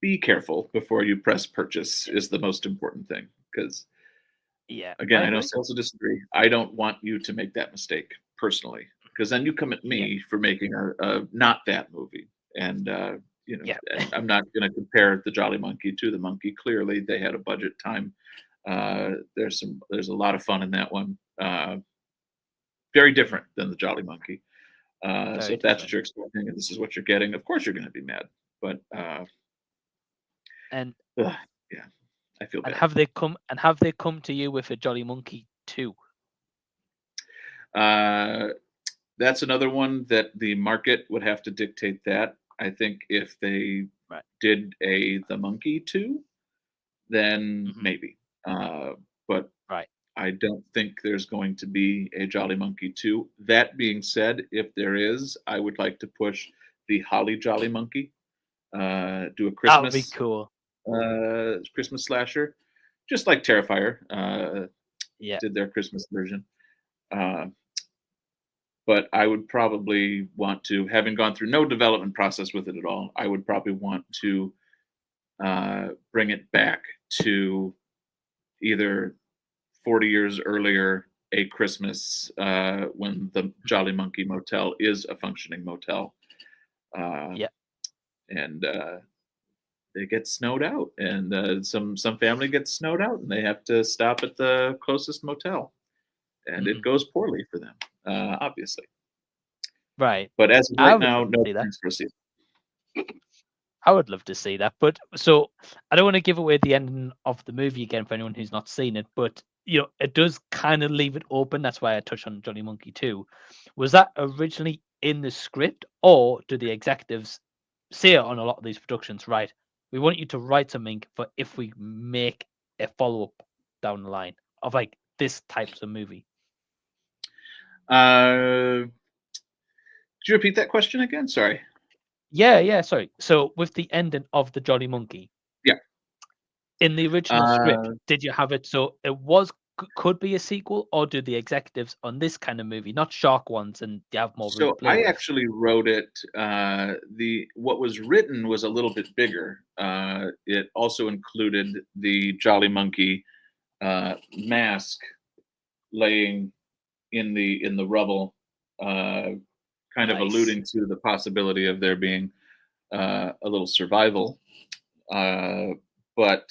be careful before you press purchase is the most important thing. Because yeah. again, I I know agree. sales will disagree. I don't want you to make that mistake personally, because then you come at Yeah, me for making a not that movie. And yeah, and I'm not going to compare the Jolly Monkey to the Monkey. Clearly, they had a budget time. There's a lot of fun in that one. Very mhm, different than the Jolly Monkey. So very if that's what different. you're expecting and this is what you're getting, of course you're going to be mad. But And ugh, yeah, I feel And bad. have they come to you with a Jolly Monkey 2? Uh, that's another one that the market would have to dictate that. I think if they Right. did a The Monkey 2, then Mhm. maybe. But Right. I don't think there's going to be a Jolly Monkey 2. That being said, if there is, I would like to push the Holly Jolly Monkey, do a That would be cool. Christmas slasher, just like Terrifier Yeah. did their Christmas version. Uh, but I would probably want to, having gone through no development process with it at all, I would probably want to bring it back to either 40 years earlier, a Christmas when the Mhm. Jolly Monkey Motel is a functioning motel, uh, Yeah. and they get snowed out, and some family gets snowed out, and they have to stop at the closest motel, and it Mhm. goes poorly for them, obviously. Right. But as of I right would now, love to no see that. plans for a season. I would love to see that. But so I don't want to give away the ending of the movie again for anyone who's not seen it, but it does kind of leave it open. That's why I touched on Johnny Monkey 2. Was that originally in the script, or do the executives say it on a lot of these productions, right? We want you to write something for if we make a follow up down the line of like this types of movie. Could you repeat that question again? Sorry. Yeah, yeah, sorry. So with the ending of the Jolly Monkey, Yeah. in the original script, Uh, did you have it so it was could be a sequel, or do the executives on this kind of movie, not shark ones, and they have more room to So play I with? actually wrote it. The what was written was a little bit bigger. It also included the Jolly Monkey mask laying in the rubble, kind of Nice. alluding to the possibility of there being a little survival. Uh, but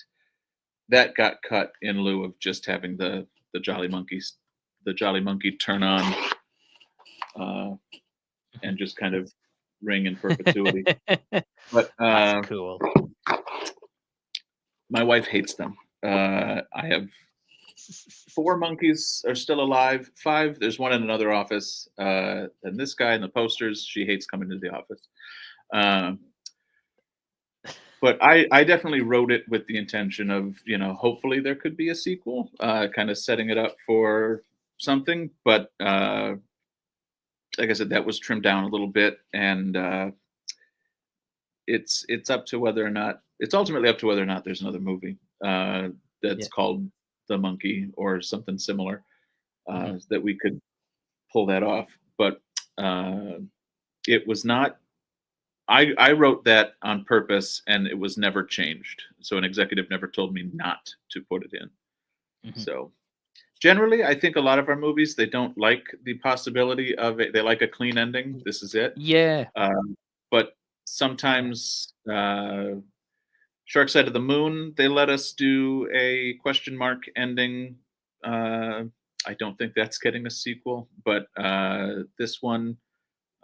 that got cut in lieu of just having the the Jolly Monkey turn on uh, and just kind of ring in perpetuity. But That's cool. my wife hates them. I have four monkeys are still alive. Five. There's one in another office. And this guy in the posters, she hates coming to the office. Um, but I definitely wrote it with the intention of, hopefully there could be a sequel, kind of setting it up for something. But like I said, that was trimmed down a little bit, and it's up to whether or not it's ultimately up to whether or not there's another movie that's Yeah. called The Monkey or something similar Mhm. that we could pull that off. But it was not. I wrote that on purpose, and it was never changed. So an executive never told me not to put it in. Mhm. So generally, I think a lot of our movies they don't like the possibility of it. They like a clean ending. This is it. Yeah. But Yeah. sometimes Shark Side of the Moon, they let us do a question mark ending. I don't think that's getting a sequel, but this one,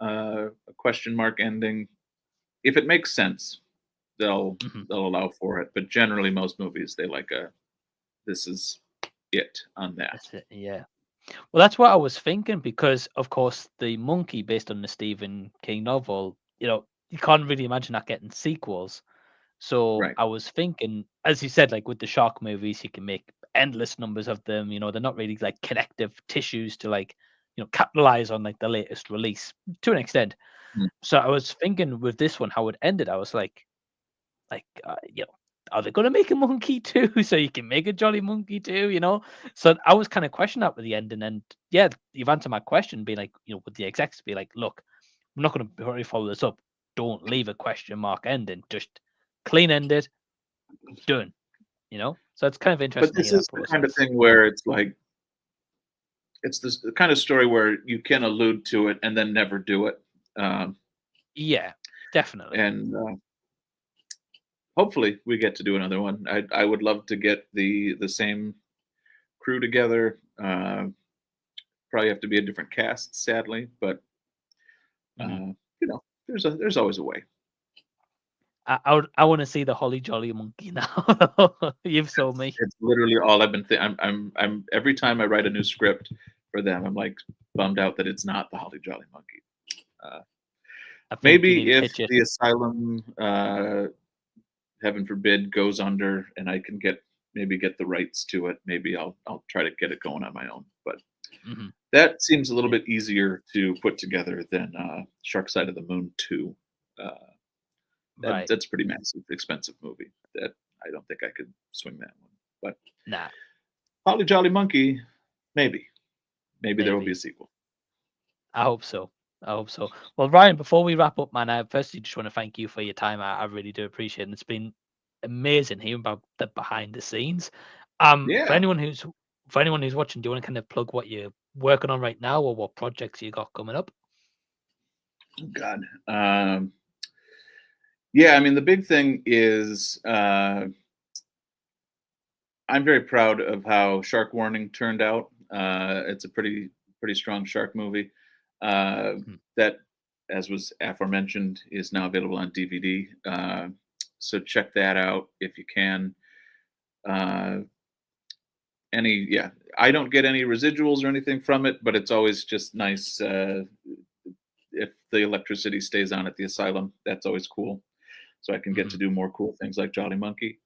a question mark ending. If it makes sense, they'll Mhm. they'll allow for it. But generally, most movies they like a this is it on that. That's it. Yeah. Well, that's what I was thinking because, of course, the monkey based on the Stephen King novel, you can't really imagine that getting sequels. So Right. I was thinking, as you said, like with the shark movies, you can make endless numbers of them. They're not really like connective tissues to like, capitalize on like the latest release to an extent. Mm. So I was thinking with this one, how it ended. I was like, are they gonna make a monkey too? So you can make a jolly monkey too? So I was kind of questioning that with the ending, and yeah, you've answered my question, being like, with the execs, be like, look, I'm not gonna hurry follow this up. Don't leave a question mark ending. Just clean ended, done. So it's kind of But interesting to this hear that is the kind of process. thing where it's like it's this the kind of story where you can allude to it and then never do it. Um, Yeah, definitely. and hopefully we get to do another one. I would love to get the same crew together. Probably have to be a different cast, sadly, but Mhm. there's always a way. I want to see the Holly Jolly Monkey now. You've sold me. It's literally all I've been. I'm every time I write a new script for them, I'm like bummed out that it's not the Holly Jolly Monkey. Uh, I think you need maybe to if pitch it. the asylum, heaven forbid, goes under, and I can get the rights to it, maybe I'll try to get it going on my own. But Mhm. that seems a little Yeah. bit easier to put together than Shark Side of the Moon 2. Uh, Right. that's a pretty massive, expensive movie. That I don't think I could swing that one. But Nah. Holly Jolly Monkey, maybe. Maybe there will be a Maybe. sequel. I hope so. I hope so. Well, Ryan, before we wrap up, man, I firstly just want to thank you for your time. I really do appreciate it. It's been amazing hearing about the behind the scenes. For Yeah. anyone who's watching, do you want to kind of plug what you're working on right now or what projects you got coming up? Oh, God. Yeah, I mean, the big thing is I'm very proud of how Shark Warning turned out. It's a pretty strong shark movie. Mhm. That, as was aforementioned, is now available on DVD. So check that out if you can. Uh, yeah, I don't get any residuals or anything from it, but it's always just nice if the electricity stays on at the asylum. That's always cool. So I can get to Mhm. do more cool things like Jolly Monkey.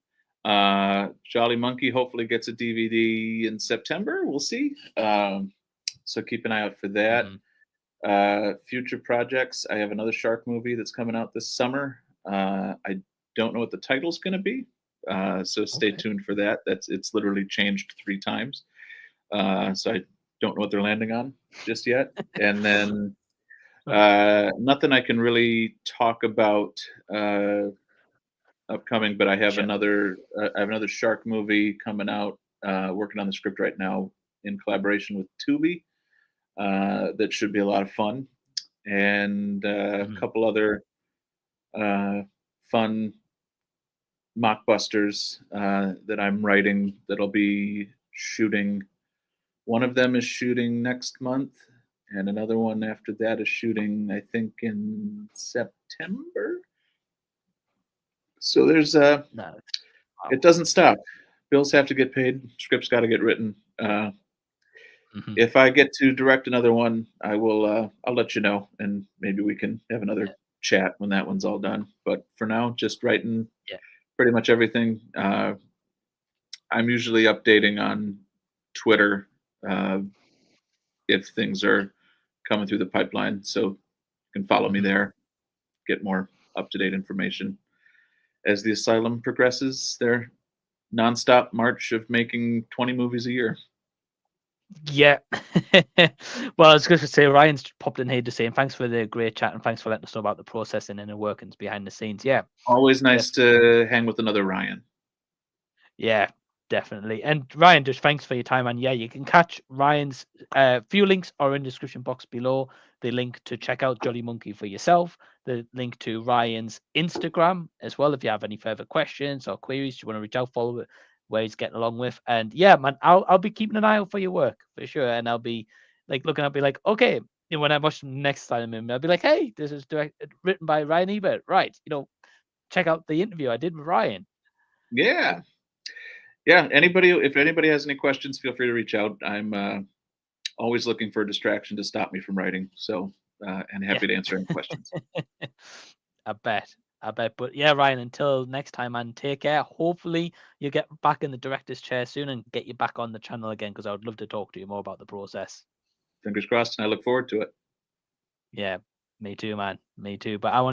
Jolly Monkey hopefully gets a DVD in September. We'll see. So keep an eye out for that. Mhm. Future projects. I have another shark movie that's coming out this summer. I don't know what the title's going to be. So stay Okay. tuned for that. It's literally changed 3 times. so I don't know what they're landing on just yet. And then Right. nothing I can really talk about upcoming, but Sure. I have another shark movie coming out. Working on the script right now in collaboration with Tubi. That should be a lot of fun, and a Mhm. couple other uh, fun mockbusters that I'm writing that'll be shooting. One of them is shooting next month, and another one after that is shooting, I think, in September. So there's No. it Wow. doesn't stop. Bills have to get paid. Scripts got to get written. Mhm. If I get to direct another one, I will. I'll let you know, and maybe we can have another Yeah. chat when that one's all done. But for now, just writing Yeah. pretty much everything. I'm usually updating on Twitter uh, if things are coming through the pipeline, so you can follow me Mhm. there, get more up to date information as the Asylum progresses. Their nonstop march of making 20 movies a year. Yeah. Well, I was going to say Ryan's popped in here to say, and thanks for the great chat, and thanks for letting us know about the process and the workings behind the scenes. Yeah, Always nice definitely. to hang with another Ryan. Yeah, definitely. And Ryan, just thanks for your time. And yeah, you can catch Ryan's few links are in the description box below. The link to check out Jolly Monkey for yourself, the link to Ryan's Instagram as well. If you have any further questions or queries, you want to reach out, follow it where he's getting along with. And yeah, man, I'll be keeping an eye out for your work for sure. And I'll be like looking, I'll be like, okay, when I watch the next time, I'll be like, hey, this is written by Ryan Ebert. Right. Check out the interview I did with Ryan. Yeah. Yeah. Anybody, if anybody has any questions, feel free to reach out. I'm always looking for a distraction to stop me from writing. So, and Yeah. happy to answer any questions. I bet. I bet. But yeah, Ryan, until next time, man, take care. Hopefully, you get back in the director's chair soon and get you back on the channel again because I would love to talk to you more about the process. Fingers crossed, and I look forward to it. Yeah, me too, man. Me too. But I want